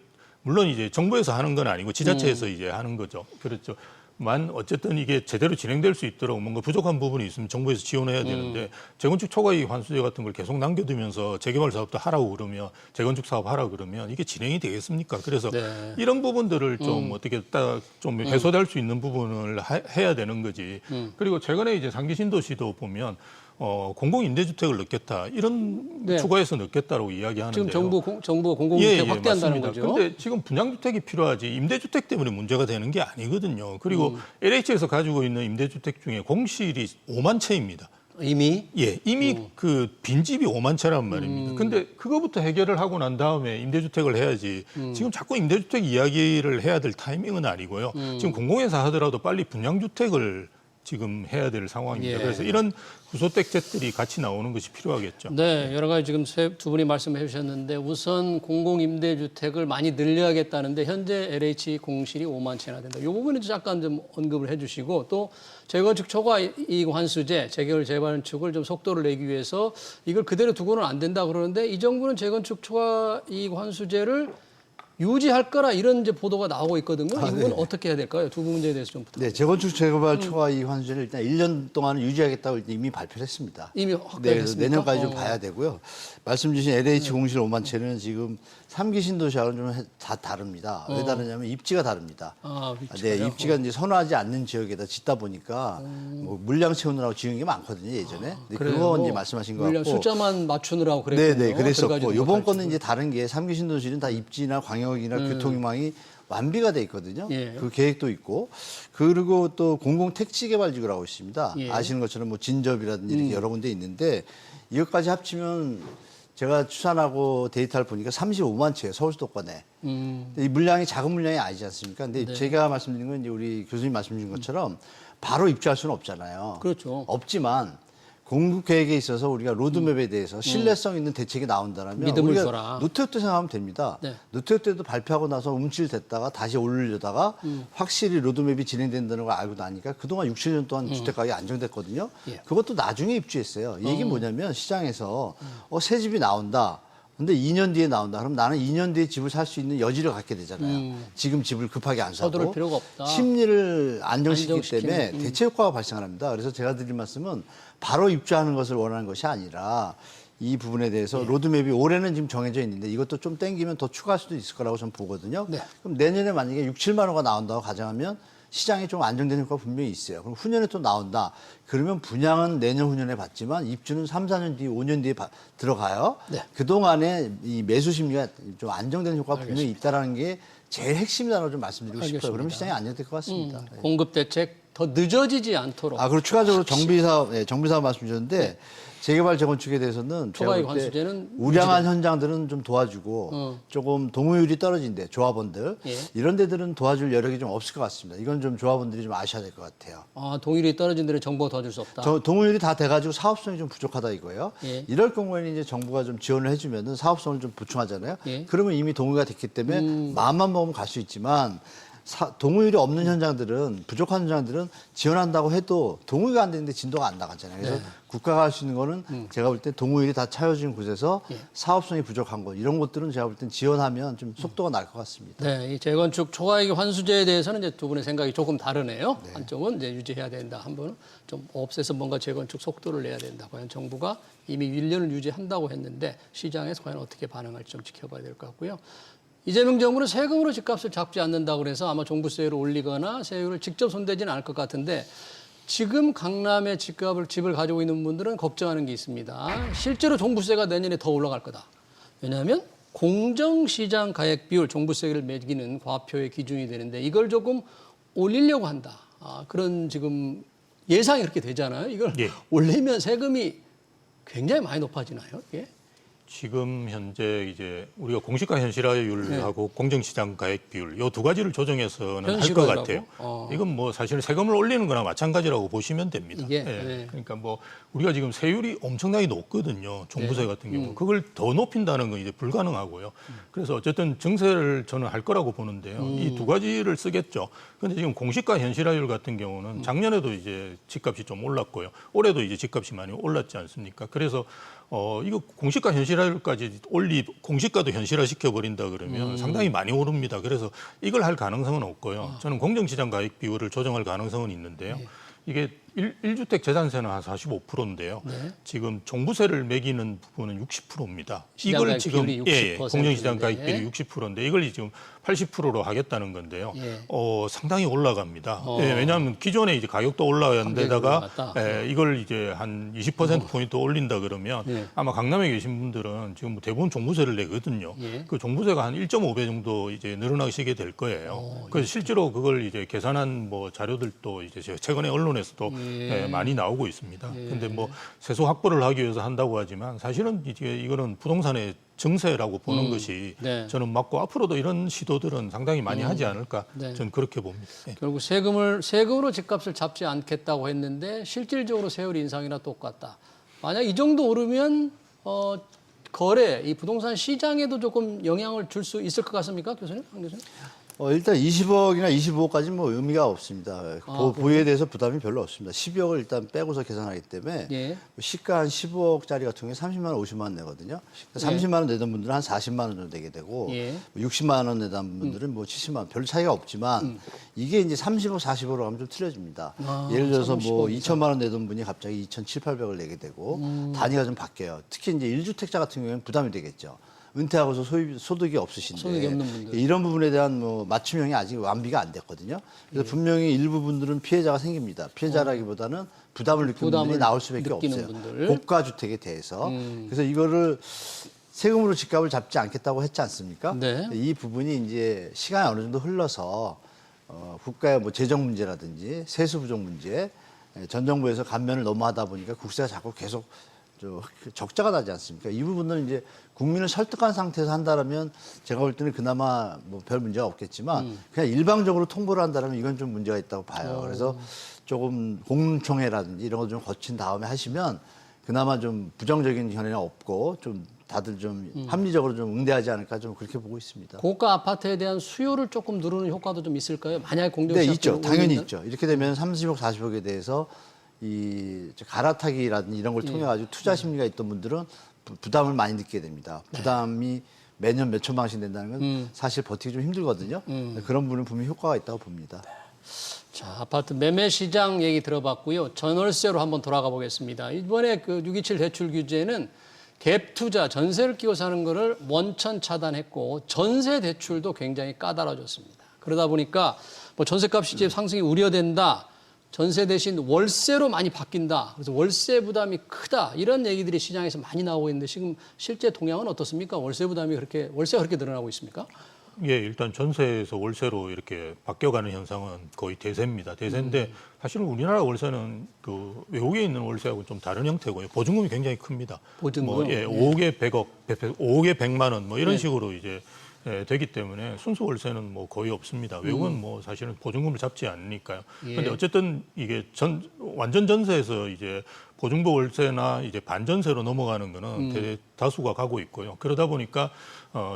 Speaker 2: 물론 이제 정부에서 하는 건 아니고 지자체에서 이제 하는 거죠. 그렇죠. 만 어쨌든 이게 제대로 진행될 수 있도록 뭔가 부족한 부분이 있으면 정부에서 지원해야 되는데 재건축 초과이익 환수제 같은 걸 계속 남겨두면서 재개발 사업도 하라고 그러면 재건축 사업 하라고 그러면 이게 진행이 되겠습니까? 그래서
Speaker 1: 네.
Speaker 2: 이런 부분들을 좀 어떻게 딱 좀 해소될 수 있는 부분을 해야 되는 거지. 그리고 최근에 이제 상기 신도시도 보면 공공임대주택을 넣겠다 이런
Speaker 1: 네.
Speaker 2: 추가해서 넣겠다라고 이야기하는데요.
Speaker 1: 지금 정부가 공공주택 확대한다는
Speaker 2: 맞습니다.
Speaker 1: 거죠.
Speaker 2: 근데 지금 분양주택이 필요하지 임대주택 때문에 문제가 되는 게 아니거든요. 그리고 LH에서 가지고 있는 임대주택 중에 공실이 5만 채입니다.
Speaker 1: 이미
Speaker 2: 이미 그 빈집이 5만 채란 말입니다. 근데 그거부터 해결을 하고 난 다음에 임대주택을 해야지. 지금 자꾸 임대주택 이야기를 해야 될 타이밍은 아니고요. 지금 공공에서 하더라도 빨리 분양주택을 지금 해야 될 상황입니다.
Speaker 1: 예.
Speaker 2: 그래서 이런 구소택제들이 같이 나오는 것이 필요하겠죠.
Speaker 1: 네, 여러 가지 지금 두 분이 말씀해 주셨는데 우선 공공임대주택을 많이 늘려야겠다는데 현재 LH 공실이 5만 채나 된다. 이 부분은 잠깐 좀 언급을 해 주시고 또 재건축 초과이익 환수제, 재개발 재건축을 좀 속도를 내기 위해서 이걸 그대로 두고는 안 된다 그러는데 이 정부는 재건축 초과이익 환수제를 유지할 거라 이런 이제 보도가 나오고 있거든요. 이 부분은
Speaker 3: 네.
Speaker 1: 어떻게 해야 될까요? 두 문제에 대해서 좀 부탁드립니다.
Speaker 3: 네, 재건축 재개발 초과이익 환수제를 일단 1년 동안은 유지하겠다고 이미 발표를 했습니다.
Speaker 1: 이미
Speaker 3: 네, 그래서
Speaker 1: 확대됐습니까?
Speaker 3: 내년까지 좀 봐야 되고요. 말씀 주신 LH 공실 5만 채는 지금 3기 신도시하고는 좀 다 다릅니다. 왜 다르냐면 입지가 다릅니다.
Speaker 1: 위치가요?
Speaker 3: 네, 입지가 이제 선호하지 않는 지역에다 짓다 보니까 뭐 물량 채우느라고 지은 게 많거든요, 예전에. 근데 그거 이제 말씀하신 것
Speaker 1: 물량
Speaker 3: 같고.
Speaker 1: 숫자만 맞추느라고 그랬군요.
Speaker 3: 네, 그랬었고
Speaker 1: 들어가지도
Speaker 3: 이번
Speaker 1: 못할
Speaker 3: 거는 이제 다른 게 3기 신도시는 다 입지나 광역이나 교통망이 완비가 돼 있거든요.
Speaker 1: 예.
Speaker 3: 그 계획도 있고 그리고 또 공공택지개발지구라고 있습니다.
Speaker 1: 예.
Speaker 3: 아시는 것처럼 뭐 진접이라든지 이렇게 여러 군데 있는데 이것까지 합치면 제가 추산하고 데이터를 보니까 35만 채예요. 서울 수도권에. 근데 이 물량이 작은 물량이 아니지 않습니까? 근데
Speaker 1: 네.
Speaker 3: 제가 말씀드린 건 이제 우리 교수님 말씀 주신 것처럼 바로 입주할 수는 없잖아요.
Speaker 1: 그렇죠.
Speaker 3: 없지만 공급 계획에 있어서 우리가 로드맵에 대해서 신뢰성 있는 대책이 나온다면
Speaker 1: 믿음을
Speaker 3: 우리가
Speaker 1: 줘라.
Speaker 3: 노태우 때 생각하면 됩니다.
Speaker 1: 네.
Speaker 3: 노태우 때도 발표하고 나서 움찔됐다가 다시 올리려다가 확실히 로드맵이 진행된다는 걸 알고 나니까 그동안 6, 7년 동안 주택가격이 안정됐거든요.
Speaker 1: 예.
Speaker 3: 그것도 나중에 입주했어요. 이 얘기는 뭐냐면 시장에서 새 집이 나온다. 근데 2년 뒤에 나온다. 그럼 나는 2년 뒤에 집을 살 수 있는 여지를 갖게 되잖아요. 지금 집을 급하게 안 사고.
Speaker 1: 서두를 필요가 없다.
Speaker 3: 심리를 안정시키기 때문에
Speaker 1: 안정시키는,
Speaker 3: 대체 효과가 발생을 합니다. 그래서 제가 드릴 말씀은 바로 입주하는 것을 원하는 것이 아니라 이 부분에 대해서 로드맵이 올해는 지금 정해져 있는데 이것도 좀 땡기면 더 추가할 수도 있을 거라고 저는 보거든요.
Speaker 1: 네.
Speaker 3: 그럼 내년에 만약에 6, 7만 호가 나온다고 가정하면 시장이 좀 안정되는 효과가 분명히 있어요. 그럼 후년에 또 나온다. 그러면 분양은 내년 후년에 받지만 입주는 3, 4년 뒤, 5년 뒤에 들어가요.
Speaker 1: 네.
Speaker 3: 그동안에 이 매수 심리가 좀 안정되는 효과가 분명히 있다는 게 제일 핵심이라고 좀 말씀드리고 싶어요. 그러면 시장이 안정될 것 같습니다. 네.
Speaker 1: 공급 대책 더 늦어지지 않도록.
Speaker 3: 그리고 추가적으로 정비사업 말씀 주셨는데 재개발 재건축에 대해서는 제가
Speaker 1: 초과이익
Speaker 3: 볼 때
Speaker 1: 환수제는
Speaker 3: 우량한 현장들은 좀 도와주고 조금 동의율이 떨어진데 조합원들
Speaker 1: 예.
Speaker 3: 이런 데들은 도와줄 여력이 좀 없을 것 같습니다. 이건 좀 조합원들이 좀 아셔야 될 것 같아요.
Speaker 1: 동일이 떨어진 데는 정부가 도와줄 수 없다.
Speaker 3: 동의율이 다 돼가지고 사업성이 좀 부족하다 이거예요.
Speaker 1: 예.
Speaker 3: 이럴 경우에는 이제 정부가 좀 지원을 해주면은 사업성을 좀 보충하잖아요.
Speaker 1: 예.
Speaker 3: 그러면 이미 동의가 됐기 때문에 마음만 먹으면 갈 수 있지만 동의율이 없는 현장들은 부족한 현장들은 지원한다고 해도 동의가 안 되는데 진도가 안 나가잖아요. 그래서 국가가 할 수 있는 거는 제가 볼 때 동의율이 다 차여진 곳에서 사업성이 부족한 곳 이런 것들은 제가 볼 땐 지원하면 좀 속도가 날 것 같습니다.
Speaker 1: 네, 이 재건축 초과이익 환수제에 대해서는 이제 두 분의 생각이 조금 다르네요. 한쪽은 이제 유지해야 된다, 한 분은 좀 없애서 뭔가 재건축 속도를 내야 된다. 과연 정부가 이미 1년을 유지한다고 했는데 시장에서 과연 어떻게 반응할지 좀 지켜봐야 될 것 같고요. 이재명 정부는 세금으로 집값을 잡지 않는다고 그래서 아마 종부세를 올리거나 세율을 직접 손대지는 않을 것 같은데 지금 강남에 집을 가지고 있는 분들은 걱정하는 게 있습니다. 실제로 종부세가 내년에 더 올라갈 거다. 왜냐하면 공정시장 가액 비율, 종부세를 매기는 과표의 기준이 되는데 이걸 조금 올리려고 한다. 그런 지금 예상이 그렇게 되잖아요. 이걸
Speaker 2: 예.
Speaker 1: 올리면 세금이 굉장히 많이 높아지나요? 이게?
Speaker 2: 지금 현재 이제 우리가 공시가 현실화율하고 공정시장 가액 비율 요 두 가지를 조정해서는 할 것 같아요. 이건 뭐 사실 세금을 올리는 거나 마찬가지라고 보시면 됩니다.
Speaker 1: 이게,
Speaker 2: 그러니까 뭐 우리가 지금 세율이 엄청나게 높거든요. 종부세 같은 경우 그걸 더 높인다는 건 이제 불가능하고요. 그래서 어쨌든 증세를 저는 할 거라고 보는데요. 이 두 가지를 쓰겠죠. 그런데 지금 공시가 현실화율 같은 경우는 작년에도 이제 집값이 좀 올랐고요. 올해도 이제 집값이 많이 올랐지 않습니까? 그래서 이거 공시가 현실화율까지 공시가도 현실화 시켜버린다 그러면 상당히 많이 오릅니다. 그래서 이걸 할 가능성은 없고요. 저는 공정시장 가액 비율을 조정할 가능성은 있는데요. 이게 1주택 재산세는 한 45%인데요. 지금 종부세를 매기는 부분은 60%입니다. 이걸 지금 60%, 공정시장 가액 비율이 60%인데 이걸 지금 80%로 하겠다는 건데요. 상당히 올라갑니다. 왜냐하면 기존에 이제 가격도 올라간 데다가 이걸 이제 한 20% 포인트 올린다 그러면 아마 강남에 계신 분들은 지금 대부분 종부세를 내거든요. 그 종부세가 한 1.5배 정도 이제 늘어나시게 될 거예요. 그래서 실제로 그걸 이제 계산한 뭐 자료들도 이제 최근에 언론에서도 많이 나오고 있습니다. 근데 뭐 세수 확보를 하기 위해서 한다고 하지만 사실은 이제 이거는 부동산의 증세라고 보는 것이 저는 맞고 앞으로도 이런 시도들은 상당히 많이 하지 않을까 저는 그렇게 봅니다.
Speaker 1: 결국 세금으로 집값을 잡지 않겠다고 했는데 실질적으로 세율 인상이나 똑같다. 만약 이 정도 오르면 거래, 이 부동산 시장에도 조금 영향을 줄 수 있을 것 같습니까, 교수님? 한 교수님?
Speaker 3: 일단 20억이나 25억까지는 뭐 의미가 없습니다. 보유에 대해서 부담이 별로 없습니다. 12억을 일단 빼고서 계산하기 때문에 시가 한 15억짜리 같은 경우에 30만 원, 50만 원 내거든요. 30만 원 내던 분들은 한 40만 원 정도 내게 되고 60만 원 내던 분들은 뭐 70만 원, 별 차이가 없지만 이게 이제 30억, 40억으로 하면 좀 틀려집니다. 예를 들어서 뭐 2천만 원 내던 분이 갑자기 2,700~800을 내게 되고 단위가 좀 바뀌어요. 특히 이제 1주택자 같은 경우에는 부담이 되겠죠. 은퇴하고서 소득이 없으신데
Speaker 1: 소득이 없는 분들.
Speaker 3: 이런 부분에 대한 뭐 맞춤형이 아직 완비가 안 됐거든요. 그래서 분명히 일부 분들은 피해자가 생깁니다. 피해자라기보다는 부담을 느끼는 분들이 나올 수밖에 없어요. 고가 주택에 대해서. 그래서 이거를 세금으로 집값을 잡지 않겠다고 했지 않습니까? 이 부분이 이제 시간이 어느 정도 흘러서 국가의 뭐 재정 문제라든지 세수 부족 문제, 전 정부에서 감면을 너무 하다 보니까 국세가 자꾸 계속 적자가 나지 않습니까? 이 부분은 이제 국민을 설득한 상태에서 한다라면 제가 볼 때는 그나마 뭐 별 문제가 없겠지만 그냥 일방적으로 통보를 한다라면 이건 좀 문제가 있다고 봐요. 그래서 조금 공청회라든지 이런 거 좀 거친 다음에 하시면 그나마 좀 부정적인 견해는 없고 좀 다들 좀 합리적으로 좀 응대하지 않을까 좀 그렇게 보고 있습니다.
Speaker 1: 고가 아파트에 대한 수요를 조금 누르는 효과도 좀 있을까요? 만약에 공정시장
Speaker 3: 네, 있죠. 당연히 있죠. 이렇게 되면 30억, 40억에 대해서 이 갈아타기라든지 이런 걸 통해 가지고 투자 심리가 있던 분들은 부담을 많이 느끼게 됩니다. 부담이 매년 몇 천만 원씩 낸다는 건 사실 버티기 좀 힘들거든요. 그런 부분은 분명히 효과가 있다고 봅니다.
Speaker 1: 자, 아파트 매매 시장 얘기 들어봤고요. 전월세로 한번 돌아가 보겠습니다. 이번에 그 627 대출 규제는 갭 투자, 전세를 끼고 사는 거를 원천 차단했고 전세 대출도 굉장히 까다로워졌습니다. 그러다 보니까 뭐 전세값이 이제 상승이 우려된다. 전세 대신 월세로 많이 바뀐다. 그래서 월세 부담이 크다. 이런 얘기들이 시장에서 많이 나오고 있는데 지금 실제 동향은 어떻습니까? 월세가 그렇게 늘어나고 있습니까?
Speaker 2: 예, 일단 전세에서 월세로 이렇게 바뀌어가는 현상은 거의 대세입니다. 대세인데 사실은 우리나라 월세는 그 외국에 있는 월세하고 좀 다른 형태고요. 보증금이 굉장히 큽니다.
Speaker 1: 보증금?
Speaker 2: 5억에 100억, 5억에 100만 원 뭐 이런 식으로 이제 되기 때문에 순수 월세는 뭐 거의 없습니다. 외국은 뭐 사실은 보증금을 잡지 않으니까요. 그런데 어쨌든 이게 완전 전세에서 이제 보증부 월세나 이제 반전세로 넘어가는 거는 대다수가 가고 있고요. 그러다 보니까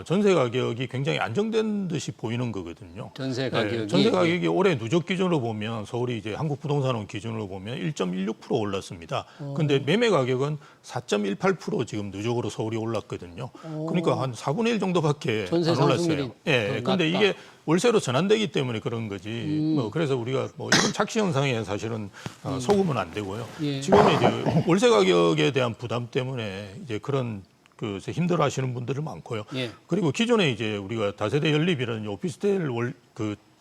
Speaker 2: 전세 가격이 굉장히 안정된 듯이 보이는 거거든요.
Speaker 1: 전세 가격이.
Speaker 2: 전세 가격이 올해 누적 기준으로 보면 서울이 이제 한국부동산원 기준으로 보면 1.16% 올랐습니다. 근데 매매 가격은 4.18% 지금 누적으로 서울이 올랐거든요. 그러니까 한 4분의 1 정도밖에 안 올랐어요. 예. 근데 이게 월세로 전환되기 때문에 그런 거지. 그래서 우리가 뭐 이런 착시 현상에 사실은 속으면 안 되고요. 지금은 이제 월세 가격에 대한 부담 때문에 이제 그런 힘들어하시는 분들이 많고요. 그리고 기존에 이제 우리가 다세대 연립이라는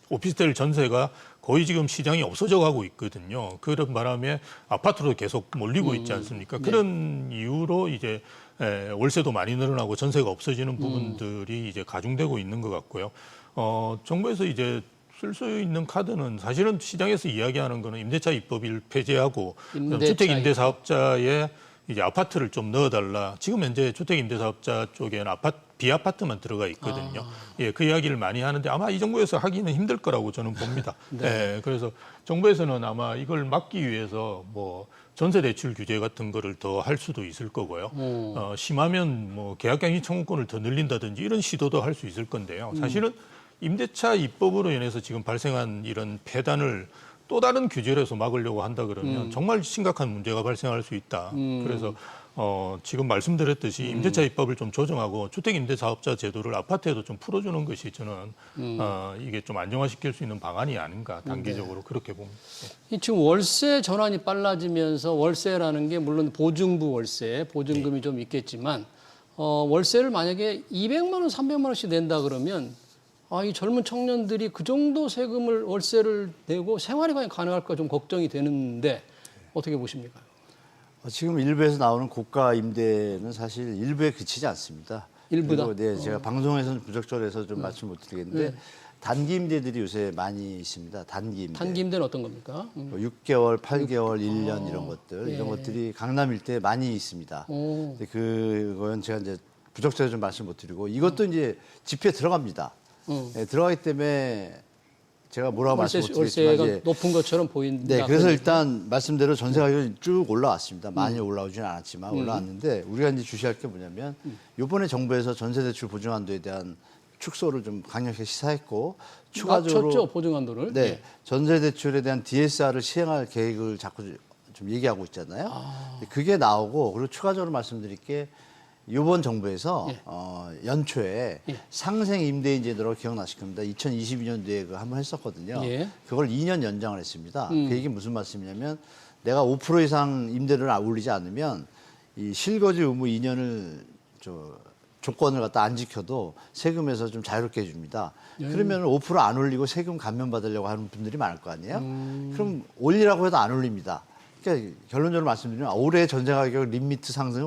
Speaker 2: 오피스텔 전세가 거의 지금 시장이 없어져 가고 있거든요. 그런 바람에 아파트로 계속 몰리고 있지 않습니까? 그런 이유로 이제 월세도 많이 늘어나고 전세가 없어지는 부분들이 이제 가중되고 있는 것 같고요. 정부에서 이제 쓸 수 있는 카드는 사실은 시장에서 이야기하는 거는 임대차 입법을 폐지하고 주택 임대 사업자의 이제 아파트를 좀 넣어달라. 지금 현재 주택임대사업자 쪽에는 비아파트만 들어가 있거든요. 예, 그 이야기를 많이 하는데 아마 이 정부에서 하기는 힘들 거라고 저는 봅니다.
Speaker 1: 네.
Speaker 2: 예, 그래서 정부에서는 아마 이걸 막기 위해서 뭐 전세 대출 규제 같은 거를 더 할 수도 있을 거고요. 심하면 뭐 계약갱신 청구권을 더 늘린다든지 이런 시도도 할 수 있을 건데요. 사실은 임대차 입법으로 인해서 지금 발생한 이런 폐단을 또 다른 규제를 해서 막으려고 한다 그러면 정말 심각한 문제가 발생할 수 있다. 그래서 지금 말씀드렸듯이 임대차 입법을 좀 조정하고 주택임대사업자 제도를 아파트에도 좀 풀어주는 것이 저는 이게 좀 안정화시킬 수 있는 방안이 아닌가 단기적으로 그렇게 봅니다.
Speaker 1: 이 지금 월세 전환이 빨라지면서 월세라는 게 물론 보증부 월세, 보증금이 좀 있겠지만 월세를 만약에 200만 원, 300만 원씩 낸다 그러면 이 젊은 청년들이 그 정도 세금을 월세를 내고 생활이 과연 가능할까 좀 걱정이 되는데 어떻게 보십니까?
Speaker 3: 지금 일부에서 나오는 고가 임대는 사실 일부에 그치지 않습니다.
Speaker 1: 일부다?
Speaker 3: 그리고 네, 제가 방송에서는 부적절해서 좀 말씀 못 드리겠는데 단기 임대들이 요새 많이 있습니다. 단기 임대.
Speaker 1: 단기 임대는 어떤 겁니까?
Speaker 3: 6개월, 8개월, 1년 이런 것들, 이런 것들이 강남 일대에 많이 있습니다. 근데 그건 제가 이제 부적절해서 좀 말씀 못 드리고 이것도 이제 집회에 들어갑니다. 네, 들어가기 때문에 제가 뭐라고 말씀 못 드리겠지만
Speaker 1: 월세가 높은 것처럼 보인다.
Speaker 3: 네, 그래서 일단 말씀대로 전세 가격이 쭉 올라왔습니다. 많이 올라오지는 않았지만 올라왔는데 우리가 이제 주시할 게 뭐냐면 이번에 정부에서 전세 대출 보증 한도에 대한 축소를 좀 강력하게 시사했고 추가적으로
Speaker 1: 낮췄죠, 보증 한도를.
Speaker 3: 네, 전세 대출에 대한 DSR을 시행할 계획을 자꾸 좀 얘기하고 있잖아요. 그게 나오고 그리고 추가적으로 말씀드릴 게 이번 정부에서 연초에 상생 임대인 제도로 기억나실 겁니다. 2022년도에 그 한번 했었거든요.
Speaker 1: 예.
Speaker 3: 그걸 2년 연장을 했습니다. 그 얘기 무슨 말씀이냐면 내가 5% 이상 임대료를 올리지 않으면 이 실거주 의무 2년을 조건을 갖다 안 지켜도 세금에서 좀 자유롭게 해줍니다. 그러면 5% 안 올리고 세금 감면 받으려고 하는 분들이 많을 거 아니에요? 그럼 올리라고 해도 안 올립니다. 그러니까 결론적으로 말씀드리면 올해 전세 가격 리미트 상승은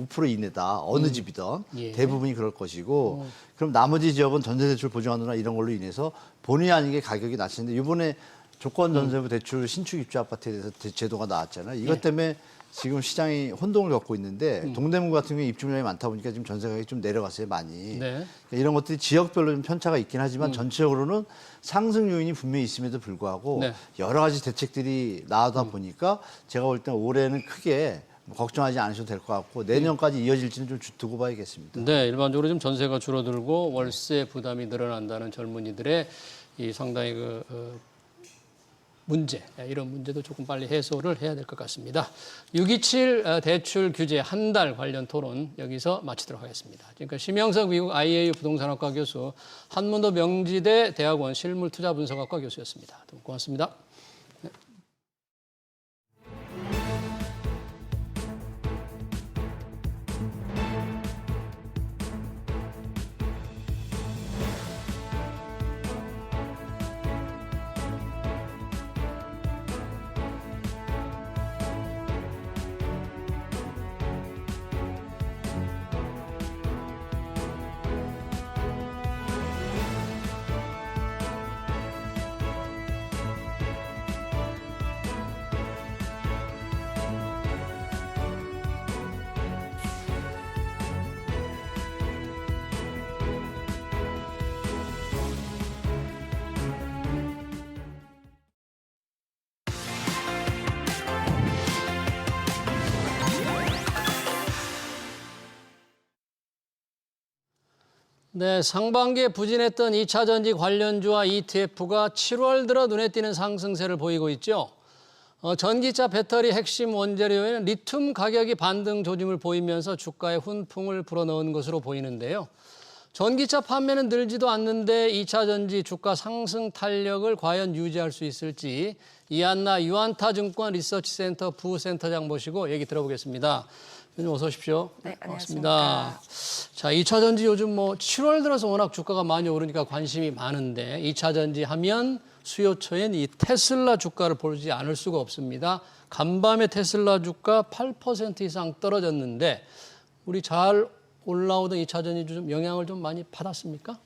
Speaker 3: 5% 이내다. 어느 집이든 대부분이 그럴 것이고 그럼 나머지 지역은 전세 대출 보증 한도나 이런 걸로 인해서 본의 아니게 가격이 낮추는데 이번에 조건 전세부 대출 신축 입주 아파트에 대해서 제도가 나왔잖아요. 이것 때문에 지금 시장이 혼동을 겪고 있는데 동대문 같은 경우에 입주 물량이 많다 보니까 지금 전세 가격이 좀 내려갔어요, 많이.
Speaker 1: 네.
Speaker 3: 그러니까 이런 것들이 지역별로 좀 편차가 있긴 하지만 전체적으로는 상승 요인이 분명히 있음에도 불구하고 여러 가지 대책들이 나오다 보니까 제가 볼 때는 올해는 크게 걱정하지 않으셔도 될 것 같고 내년까지 이어질지는 좀 두고 봐야겠습니다.
Speaker 1: 네, 일반적으로 좀 전세가 줄어들고 월세 부담이 늘어난다는 젊은이들의 이 상당히 문제, 이런 문제도 조금 빨리 해소를 해야 될 것 같습니다. 627 대출 규제 한 달 관련 토론 여기서 마치도록 하겠습니다. 지금까지 심영석 미국 IAU 부동산학과 교수, 한문도 명지대 대학원 실물투자분석학과 교수였습니다. 두 분 고맙습니다. 네, 상반기에 부진했던 2차 전지 관련주와 ETF가 7월 들어 눈에 띄는 상승세를 보이고 있죠. 전기차 배터리 핵심 원재료에는 리튬 가격이 반등 조짐을 보이면서 주가에 훈풍을 불어넣은 것으로 보이는데요. 전기차 판매는 늘지도 않는데 2차 전지 주가 상승 탄력을 과연 유지할 수 있을지 이한나 유한타증권 리서치센터 부센터장 모시고 얘기 들어보겠습니다. 어서 오십시오.
Speaker 4: 네,
Speaker 1: 반갑습니다. 자, 2차 전지 요즘 7월 들어서 워낙 주가가 많이 오르니까 관심이 많은데 2차 전지 하면 수요처인 이 테슬라 주가를 보지 않을 수가 없습니다. 간밤에 테슬라 주가 8% 이상 떨어졌는데 우리 잘 올라오던 2차 전지 좀 영향을 좀 많이 받았습니까?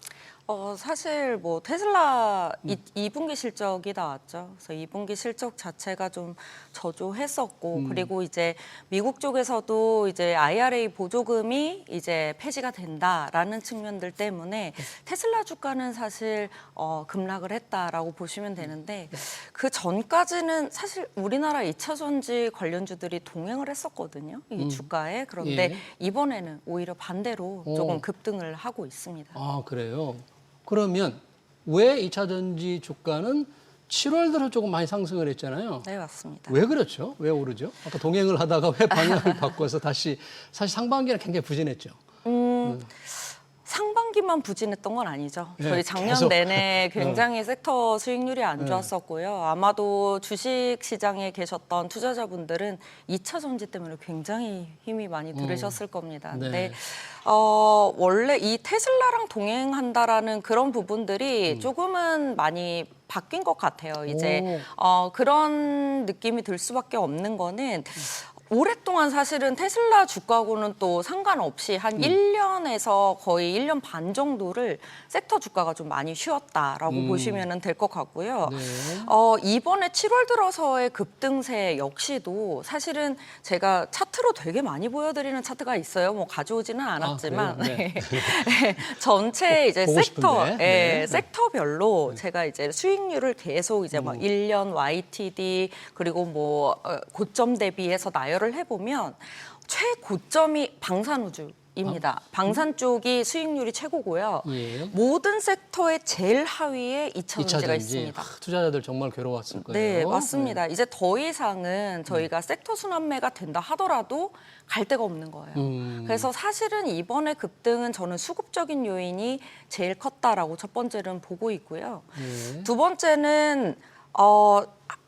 Speaker 4: 사실 뭐 테슬라 2분기 실적이 나왔죠. 그래서 2분기 실적 자체가 좀 저조했었고, 그리고 이제 미국 쪽에서도 이제 IRA 보조금이 이제 폐지가 된다라는 측면들 때문에 테슬라 주가는 사실 급락을 했다라고 보시면 되는데, 그 전까지는 사실 우리나라 2차 전지 관련주들이 동행을 했었거든요. 이 주가에. 그런데
Speaker 1: 예.
Speaker 4: 이번에는 오히려 반대로 조금 급등을 하고 있습니다.
Speaker 1: 아, 그래요? 그러면 왜 2차 전지 주가는 7월 들어 조금 많이 상승을 했잖아요.
Speaker 4: 네, 맞습니다.
Speaker 1: 왜 그렇죠? 왜 오르죠? 아까 동행을 하다가 왜 방향을 바꿔서 다시 사실 상반기는 굉장히 부진했죠.
Speaker 4: 상반기만 부진했던 건 아니죠.
Speaker 1: 네,
Speaker 4: 저희 작년
Speaker 1: 계속.
Speaker 4: 내내 굉장히 섹터 수익률이 안 좋았었고요. 아마도 주식 시장에 계셨던 투자자분들은 2차 전지 때문에 굉장히 힘이 많이 들으셨을 겁니다.
Speaker 1: 네.
Speaker 4: 근데 원래 이 테슬라랑 동행한다라는 그런 부분들이 조금은 많이 바뀐 것 같아요. 이제 그런 느낌이 들 수밖에 없는 거는 오랫동안 사실은 테슬라 주가하고는 또 상관없이 한 1년에서 거의 1년 반 정도를 섹터 주가가 좀 많이 쉬었다라고 보시면 될 것 같고요.
Speaker 1: 네.
Speaker 4: 이번에 7월 들어서의 급등세 역시도 사실은 제가 차트로 되게 많이 보여드리는 차트가 있어요. 뭐 가져오지는 않았지만
Speaker 1: 그래요? 네.
Speaker 4: 전체 이제
Speaker 1: 보고
Speaker 4: 섹터,
Speaker 1: 싶은데.
Speaker 4: 예,
Speaker 1: 네.
Speaker 4: 섹터별로 제가 이제 수익률을 계속 이제 뭐 1년 YTD 그리고 뭐 고점 대비해서 나열을 해보면 최고점이 방산우주입니다. 방산 쪽이 수익률이 최고고요.
Speaker 1: 예.
Speaker 4: 모든 섹터의 제일 하위에 2차
Speaker 1: 2차
Speaker 4: 전지가
Speaker 1: 전지.
Speaker 4: 있습니다.
Speaker 1: 투자자들 정말 괴로웠을 거예요.
Speaker 4: 네, 맞습니다. 이제 더 이상은 저희가 섹터 순환매가 된다 하더라도 갈 데가 없는 거예요. 그래서 사실은 이번에 급등은 저는 수급적인 요인이 제일 컸다라고 첫 번째는 보고 있고요.
Speaker 1: 네.
Speaker 4: 두 번째는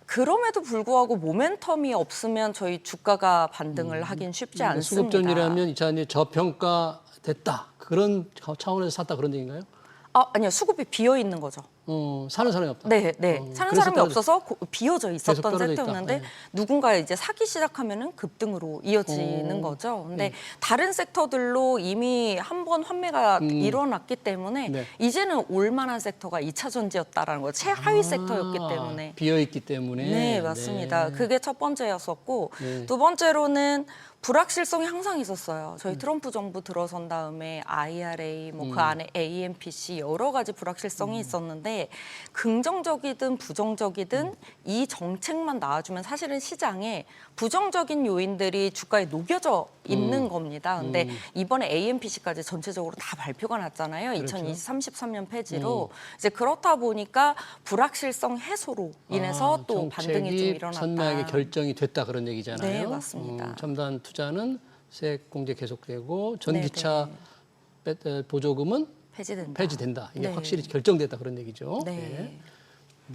Speaker 4: 그럼에도 불구하고 모멘텀이 없으면 저희 주가가 반등을 하긴 쉽지 않습니다.
Speaker 1: 수급전이라면 2차 전지 저평가됐다. 그런 차원에서 샀다 그런 얘기인가요?
Speaker 4: 아니요, 수급이 비어 있는 거죠.
Speaker 1: 사는 사람이 없다.
Speaker 4: 네, 네. 사는
Speaker 1: 그래서
Speaker 4: 사람이 없어서 비어져 있었던
Speaker 1: 떨어져 있다.
Speaker 4: 섹터였는데
Speaker 1: 네.
Speaker 4: 누군가 이제 사기 시작하면은 급등으로 이어지는 거죠. 근데 다른 섹터들로 이미 한 번 환매가 일어났기 때문에
Speaker 1: 네.
Speaker 4: 이제는 올만한 섹터가 2차 전지였다라는 거죠. 최하위 섹터였기 때문에.
Speaker 1: 비어있기 때문에.
Speaker 4: 네, 맞습니다.
Speaker 1: 네.
Speaker 4: 그게 첫 번째였었고
Speaker 1: 네.
Speaker 4: 두 번째로는 불확실성이 항상 있었어요. 저희 트럼프 정부 들어선 다음에 IRA, 뭐 그 안에 AMPC 여러 가지 불확실성이 있었는데 긍정적이든 부정적이든 이 정책만 나와주면 사실은 시장에 부정적인 요인들이 주가에 녹여져 있는 겁니다. 근데 이번에 AMPC까지 전체적으로 다 발표가 났잖아요.
Speaker 1: 그렇죠.
Speaker 4: 2033년 폐지로 이제 그렇다 보니까 불확실성 해소로 인해서 또 반등이 좀
Speaker 1: 정책이
Speaker 4: 일어났다.
Speaker 1: 선명하게 결정이 됐다 그런 얘기잖아요.
Speaker 4: 네, 맞습니다.
Speaker 1: 첨단 투자는 세액 공제 계속되고 전기차 보조금은
Speaker 4: 폐지된다.
Speaker 1: 폐지된다. 이게
Speaker 4: 네.
Speaker 1: 확실히 결정됐다 그런 얘기죠.
Speaker 4: 네.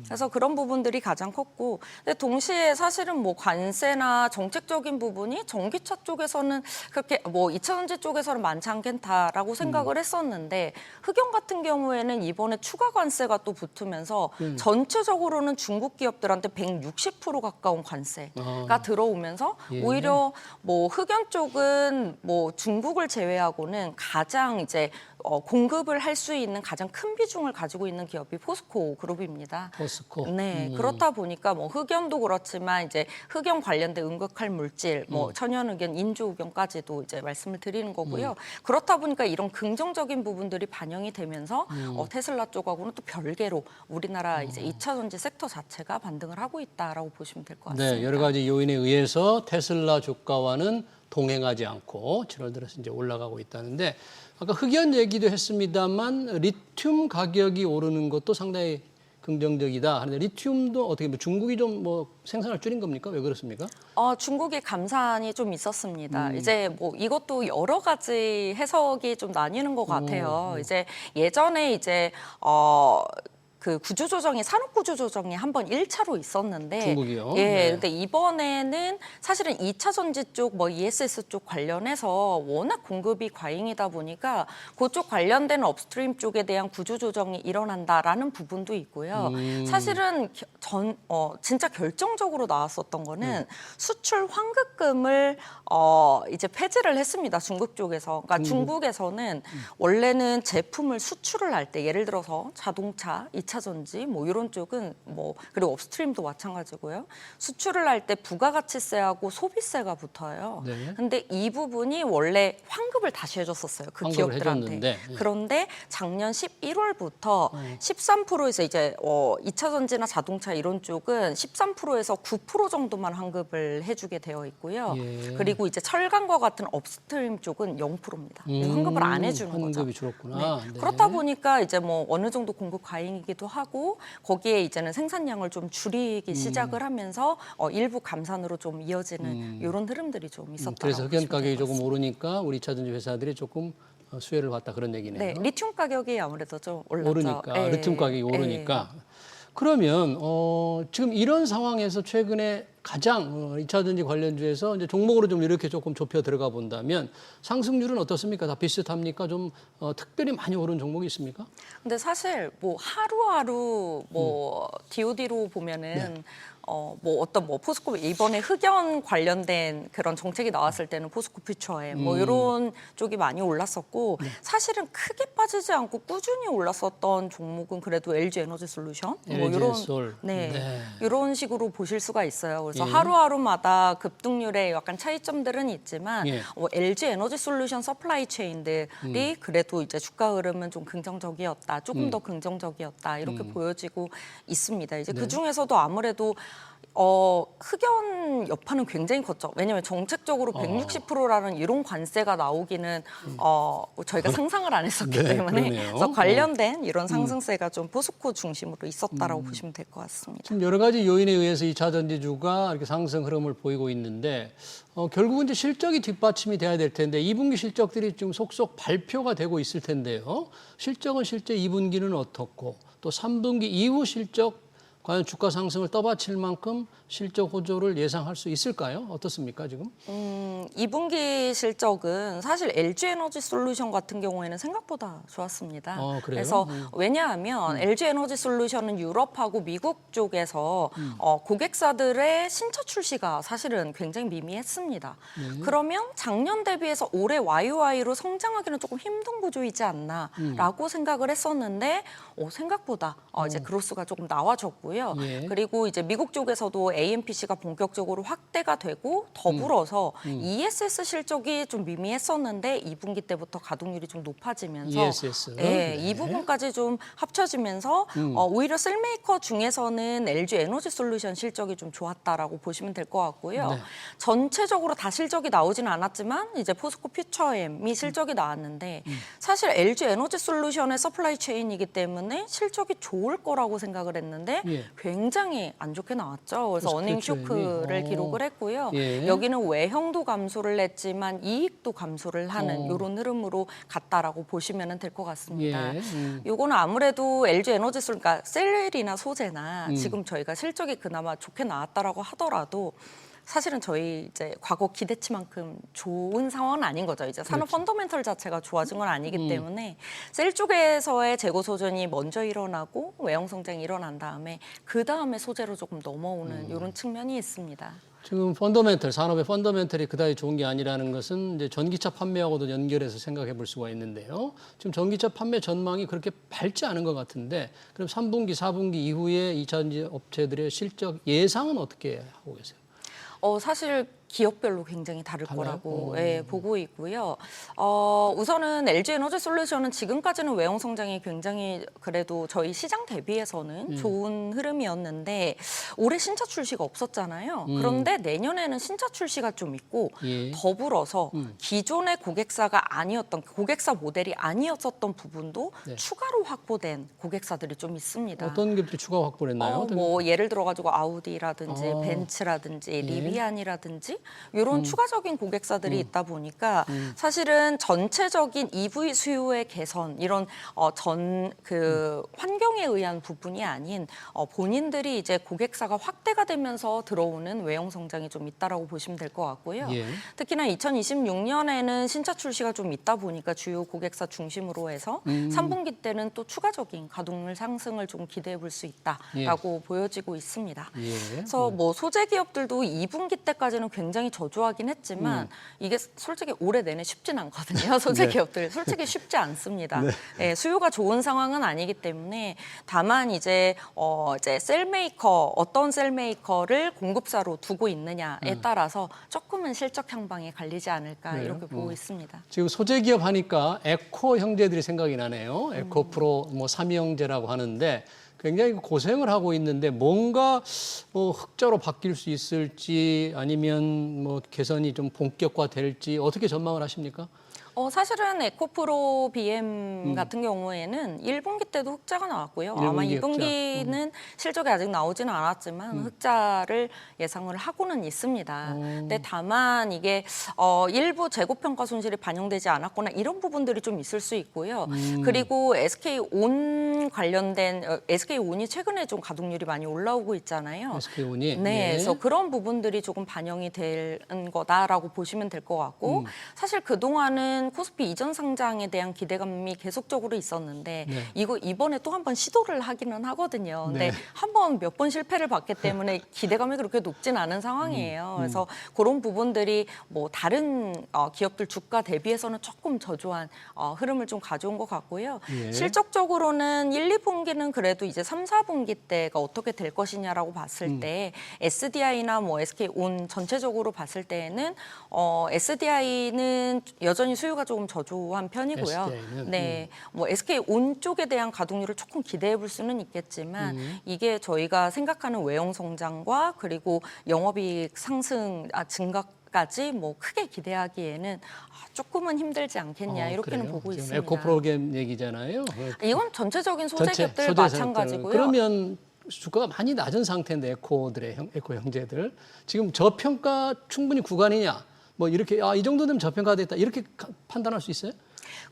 Speaker 4: 그래서 그런 부분들이 가장 컸고, 근데 동시에 사실은 뭐 관세나 정책적인 부분이 전기차 쪽에서는 그렇게 뭐 2차 전지 쪽에서는 많지 않겠다라고 생각을 했었는데 흑연 같은 경우에는 이번에 추가 관세가 또 붙으면서 전체적으로는 중국 기업들한테 160% 가까운 관세가 들어오면서
Speaker 1: 예.
Speaker 4: 오히려 뭐 흑연 쪽은 뭐 중국을 제외하고는 가장 이제 공급을 할 수 있는 가장 큰 비중을 가지고 있는 기업이 포스코 그룹입니다.
Speaker 1: 포스코.
Speaker 4: 네, 그렇다 보니까 뭐 흑연도 그렇지만 이제 흑연 관련된 응급할 물질, 뭐 천연흑연, 인조흑연까지도 이제 말씀을 드리는 거고요. 그렇다 보니까 이런 긍정적인 부분들이 반영이 되면서 테슬라 쪽하고는 또 별개로 우리나라 이제 2차 전지 섹터 자체가 반등을 하고 있다라고 보시면 될 것 같습니다.
Speaker 1: 네, 여러 가지 요인에 의해서 테슬라 주가와는 동행하지 않고 7월 들어서 이제 올라가고 있다는데 아까 흑연 얘기도 했습니다만 리튬 가격이 오르는 것도 상당히 긍정적이다 하는데 리튬도 어떻게 뭐 중국이 좀 뭐 생산을 줄인 겁니까? 왜 그렇습니까?
Speaker 4: 중국의 감산이 좀 있었습니다. 이제 뭐 이것도 여러 가지 해석이 좀 나뉘는 것 같아요. 이제 예전에 이제 그 구조조정이 산업 구조조정이 한번 1차로 있었는데
Speaker 1: 중국이요?
Speaker 4: 예,
Speaker 1: 네.
Speaker 4: 근데 이번에는 사실은 2차 전지 쪽, 뭐 ESS 쪽 관련해서 워낙 공급이 과잉이다 보니까 그쪽 관련된 업스트림 쪽에 대한 구조조정이 일어난다라는 부분도 있고요. 사실은 진짜 결정적으로 나왔었던 거는 수출 환급금을 이제 폐지를 했습니다. 중국 쪽에서. 그러니까 중국에서는 원래는 제품을 수출을 할 때 예를 들어서 자동차, 2차 전지 뭐 이런 쪽은 뭐 그리고 업스트림도 마찬가지고요. 수출을 할 때 부가가치세하고 소비세가 붙어요.
Speaker 1: 네.
Speaker 4: 근데 이 부분이 원래 환급을 다시 해줬었어요. 그
Speaker 1: 환급을
Speaker 4: 기업들한테.
Speaker 1: 해줬는데, 예.
Speaker 4: 그런데 작년 11월부터 13%에서 이제 2차 전지나 자동차 이런 쪽은 13%에서 9% 정도만 환급을 해주게 되어 있고요.
Speaker 1: 예.
Speaker 4: 그리고 이제 철강과 같은 업스트림 쪽은 0%입니다. 환급을 안 해주는 거죠.
Speaker 1: 환급이 줄었구나.
Speaker 4: 네.
Speaker 1: 네.
Speaker 4: 그렇다 보니까 이제 뭐 어느 정도 공급 과잉이기도 하고 거기에 이제는 생산량을 좀 줄이기 시작을 하면서 일부 감산으로 좀 이어지는 이런 흐름들이 좀 있었다.
Speaker 1: 그래서 흑연 가격이 조금 오르니까 우리 2차 전지 회사들이 조금 수혜를 봤다 그런 얘기네요.
Speaker 4: 네, 리튬 가격이 아무래도 좀 올랐죠.
Speaker 1: 오르니까
Speaker 4: 예.
Speaker 1: 리튬 가격이 오르니까 그러면 지금 이런 상황에서 최근에 가장 2차 전지 관련주에서 이제 종목으로 좀 이렇게 조금 좁혀 들어가 본다면 상승률은 어떻습니까? 다 비슷합니까? 좀 특별히 많이 오른 종목이 있습니까?
Speaker 4: 근데 사실 뭐 하루하루 뭐 DOD로 보면은 뭐 어떤 뭐 포스코 이번에 흑연 관련된 그런 정책이 나왔을 때는 포스코 퓨처에 뭐 이런 쪽이 많이 올랐었고 사실은 크게 빠지지 않고 꾸준히 올랐었던 종목은 그래도 LG 에너지 솔루션 뭐
Speaker 1: LG
Speaker 4: 이런
Speaker 1: 솔.
Speaker 4: 네, 이런 식으로 보실 수가 있어요. 그래서
Speaker 1: 예.
Speaker 4: 하루하루마다 급등률에 약간 차이점들은 있지만
Speaker 1: 예.
Speaker 4: LG 에너지 솔루션 서플라이 체인들이 그래도 이제 주가 흐름은 좀 긍정적이었다, 조금 더 긍정적이었다 이렇게 보여지고 있습니다. 이제 그 중에서도 아무래도 흑연 여파는 굉장히 컸죠. 왜냐하면 정책적으로 160%라는 이런 관세가 나오기는 저희가 상상을 안 했었기
Speaker 1: 네,
Speaker 4: 때문에
Speaker 1: 그러네요.
Speaker 4: 그래서 관련된 이런 상승세가 좀 포스코 중심으로 있었다라고 보시면 될 것 같습니다.
Speaker 1: 지금 여러 가지 요인에 의해서 2차 전지주가 이렇게 상승 흐름을 보이고 있는데 결국은 이제 실적이 뒷받침이 돼야 될 텐데 2분기 실적들이 지금 속속 발표가 되고 있을 텐데요. 실적은 실제 2분기는 어떻고 또 3분기 이후 실적 과연 주가 상승을 떠받칠 만큼 실적 호조를 예상할 수 있을까요? 어떻습니까, 지금?
Speaker 4: 2분기 실적은 사실 LG 에너지 솔루션 같은 경우에는 생각보다 좋았습니다.
Speaker 1: 그래요?
Speaker 4: 그래서 왜냐하면 LG 에너지 솔루션은 유럽하고 미국 쪽에서 고객사들의 신차 출시가 사실은 굉장히 미미했습니다. 그러면 작년 대비해서 올해 YOY로 성장하기는 조금 힘든 구조이지 않나라고 생각을 했었는데 생각보다 이제 그로스가 조금 나와졌고요.
Speaker 1: 예.
Speaker 4: 그리고 이제 미국 쪽에서도 AMPC가 본격적으로 확대가 되고 더불어서 ESS 실적이 좀 미미했었는데 2분기 때부터 가동률이 좀 높아지면서
Speaker 1: ESS.
Speaker 4: 네, 이 부분까지 좀 합쳐지면서 오히려 셀메이커 중에서는 LG 에너지 솔루션 실적이 좀 좋았다라고 보시면 될 것 같고요.
Speaker 1: 네.
Speaker 4: 전체적으로 다 실적이 나오지는 않았지만 이제 포스코 퓨처엠이 실적이 나왔는데 사실 LG 에너지 솔루션의 서플라이 체인이기 때문에 실적이 좋을 거라고 생각을 했는데
Speaker 1: 예.
Speaker 4: 굉장히 안 좋게 나왔죠. 그래서
Speaker 1: 포스코
Speaker 4: 어닝
Speaker 1: 퓨처엠이.
Speaker 4: 쇼크를 기록을 했고요.
Speaker 1: 예.
Speaker 4: 여기는 외형도 감소를 했지만 이익도 감소를 하는 이런 흐름으로 갔다라고 보시면 될 것 같습니다.
Speaker 1: 예.
Speaker 4: 요거는 아무래도 LG 에너지 솔 그러니까 셀이나 소재나 지금 저희가 실적이 그나마 좋게 나왔다라고 하더라도 사실은 저희 이제 과거 기대치만큼 좋은 상황은 아닌 거죠. 이제 산업 펀더멘털 자체가 좋아진 건 아니기 때문에 셀 쪽에서의 재고 소전이 먼저 일어나고 외형 성장이 일어난 다음에 그 다음에 소재로 조금 넘어오는 이런 측면이 있습니다.
Speaker 1: 지금 펀더멘털, 산업의 펀더멘털이 그다지 좋은 게 아니라는 것은 이제 전기차 판매하고도 연결해서 생각해 볼 수가 있는데요. 지금 전기차 판매 전망이 그렇게 밝지 않은 것 같은데 그럼 3분기, 4분기 이후에 2차 전지 업체들의 실적 예상은 어떻게 하고 계세요?
Speaker 4: 사실 기업별로 굉장히 다를
Speaker 1: 달라요?
Speaker 4: 거라고 보고 있고요. 우선은 LG 에너지 솔루션은 지금까지는 외형 성장이 굉장히 그래도 저희 시장 대비해서는 좋은 흐름이었는데 올해 신차 출시가 없었잖아요. 그런데 내년에는 신차 출시가 좀 있고
Speaker 1: 예.
Speaker 4: 더불어서 기존의 고객사가 아니었던 고객사 모델이 아니었었던 부분도
Speaker 1: 네.
Speaker 4: 추가로 확보된 고객사들이 좀 있습니다.
Speaker 1: 어떤 기업들이 추가 확보를 했나요?
Speaker 4: 뭐 예를 들어가지고 아우디라든지
Speaker 1: 아.
Speaker 4: 벤츠라든지
Speaker 1: 예.
Speaker 4: 리비안이라든지 이런 추가적인 고객사들이 있다 보니까 사실은 전체적인 EV 수요의 개선 이런 환경에 의한 부분이 아닌 본인들이 이제 고객사가 확대가 되면서 들어오는 외형 성장이 좀 있다라고 보시면 될 것 같고요.
Speaker 1: 예.
Speaker 4: 특히나 2026년에는 신차 출시가 좀 있다 보니까 주요 고객사 중심으로 해서 3분기 때는 또 추가적인 가동률 상승을 좀 기대해 볼 수 있다라고 보여지고 있습니다.
Speaker 1: 예.
Speaker 4: 그래서 뭐 소재 기업들도 2분기 때까지는 굉장히 저조하긴 했지만 이게 솔직히 올해 내내 쉽진 않거든요. 소재 기업들 솔직히 쉽지 않습니다. 네, 수요가 좋은 상황은 아니기 때문에 다만 이제 셀메이커 어떤 셀메이커를 공급사로 두고 있느냐에 따라서 조금은 실적 향방에 갈리지 않을까 이렇게 보고 있습니다.
Speaker 1: 지금 소재 기업 하니까 에코 형제들이 생각이 나네요. 에코 프로 뭐 삼형제라고 하는데 굉장히 고생을 하고 있는데 뭔가 뭐 흑자로 바뀔 수 있을지 아니면 뭐 개선이 좀 본격화될지 어떻게 전망을 하십니까?
Speaker 4: 사실은 에코프로 BM 같은 경우에는 1분기 때도 흑자가 나왔고요. 아마
Speaker 1: 1분기
Speaker 4: 2분기는 실적이 아직 나오지는 않았지만 흑자를 예상을 하고는 있습니다. 근데 다만 이게 일부 재고평가 손실이 반영되지 않았거나 이런 부분들이 좀 있을 수 있고요. 그리고 SK온 관련된 SK온이 최근에 좀 가동률이 많이 올라오고 있잖아요.
Speaker 1: SK온이.
Speaker 4: 네, 그래서 그런 부분들이 조금 반영이 되는 거다라고 보시면 될 것 같고 사실 그동안은 코스피 이전 상장에 대한 기대감이 계속적으로 있었는데 이번에 또 한 번 시도를 하기는 하거든요. 근데 한 번 몇 번 실패를 봤기 때문에 기대감이 그렇게 높진 않은 상황이에요. 그래서 그런 부분들이 뭐 다른 기업들 주가 대비해서는 조금 저조한 흐름을 좀 가져온 것 같고요. 실적적으로는 1, 2분기는 그래도 이제 3, 4분기 때가 어떻게 될 것이냐라고 봤을 때 SDI나 뭐 SK온 전체적으로 봤을 때에는 SDI는 여전히 수요가 조금 저조한 편이고요.
Speaker 1: SDI 는,
Speaker 4: 네, 뭐 SK온 쪽에 대한 가동률을 조금 기대해 볼 수는 있겠지만 이게 저희가 생각하는 외형 성장과 그리고 영업이익 상승 증가까지 뭐 크게 기대하기에는 조금은 힘들지 않겠냐 이렇게는
Speaker 1: 그래요?
Speaker 4: 보고
Speaker 1: 지금
Speaker 4: 있습니다.
Speaker 1: 에코프로그램 얘기잖아요.
Speaker 4: 이건 전체적인 소재 기업들
Speaker 1: 소재
Speaker 4: 마찬가지고요.
Speaker 1: 그러면 주가가 많이 낮은 상태인데 에코 형제들 지금 저평가 충분히 구간이냐? 뭐 이렇게 이 정도 되면 저평가됐다 이렇게 판단할 수 있어요?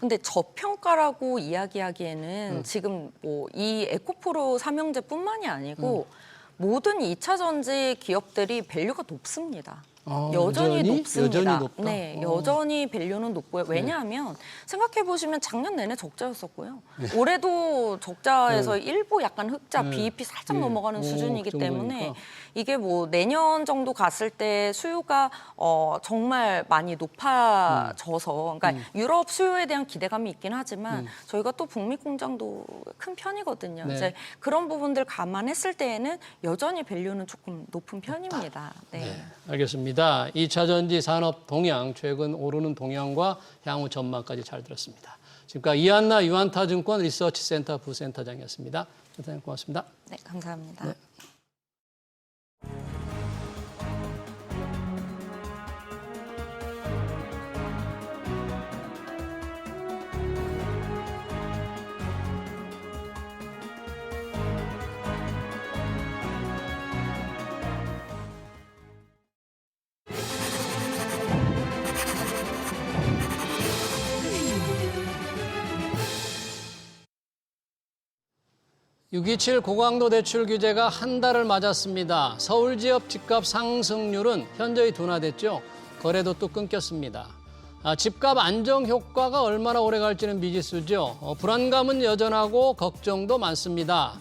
Speaker 4: 근데 저평가라고 이야기하기에는 지금 뭐 이 에코프로 삼형제뿐만이 아니고 모든 2차 전지 기업들이 밸류가 높습니다. 여전히 높습니다.
Speaker 1: 여전히 높다?
Speaker 4: 네, 여전히 밸류는 높고요. 왜냐하면 생각해 보시면 작년 내내 적자였었고요. 올해도 적자에서 일부 약간 흑자, BEP 살짝 넘어가는 수준이기
Speaker 1: 그
Speaker 4: 때문에
Speaker 1: 정도니까.
Speaker 4: 이게 뭐 내년 정도 갔을 때 수요가 정말 많이 높아져서 그러니까 유럽 수요에 대한 기대감이 있긴 하지만 저희가 또 북미 공장도 큰 편이거든요.
Speaker 1: 네.
Speaker 4: 이제 그런 부분들 감안했을 때에는 여전히 밸류는 조금 높은 편입니다. 네.
Speaker 1: 알겠습니다. 2차 전지 산업 동향, 최근 오르는 동향과 향후 전망까지 잘 들었습니다. 지금까지 이한나 유한타증권 리서치센터 부센터장이었습니다. 센터장님 고맙습니다.
Speaker 4: 네, 감사합니다.
Speaker 1: 네. (6.27) 고강도 대출 규제가 한 달을 맞았습니다. 서울 지역 집값 상승률은 현저히 둔화됐죠. 거래도 또 끊겼습니다. 집값 안정 효과가 얼마나 오래 갈지는 미지수죠. 불안감은 여전하고 걱정도 많습니다.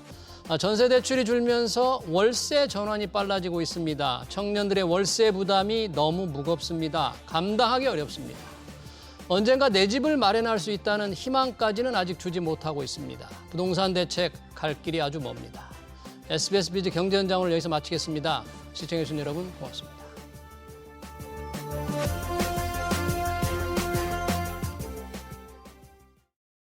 Speaker 1: 전세 대출이 줄면서 월세 전환이 빨라지고 있습니다. 청년들의 월세 부담이 너무 무겁습니다. 감당하기 어렵습니다. 언젠가 내 집을 마련할 수 있다는 희망까지는 아직 주지 못하고 있습니다. 부동산 대책 갈 길이 아주 멉니다. SBS 비즈 경제 현장을 여기서 마치겠습니다. 시청해주신 여러분 고맙습니다.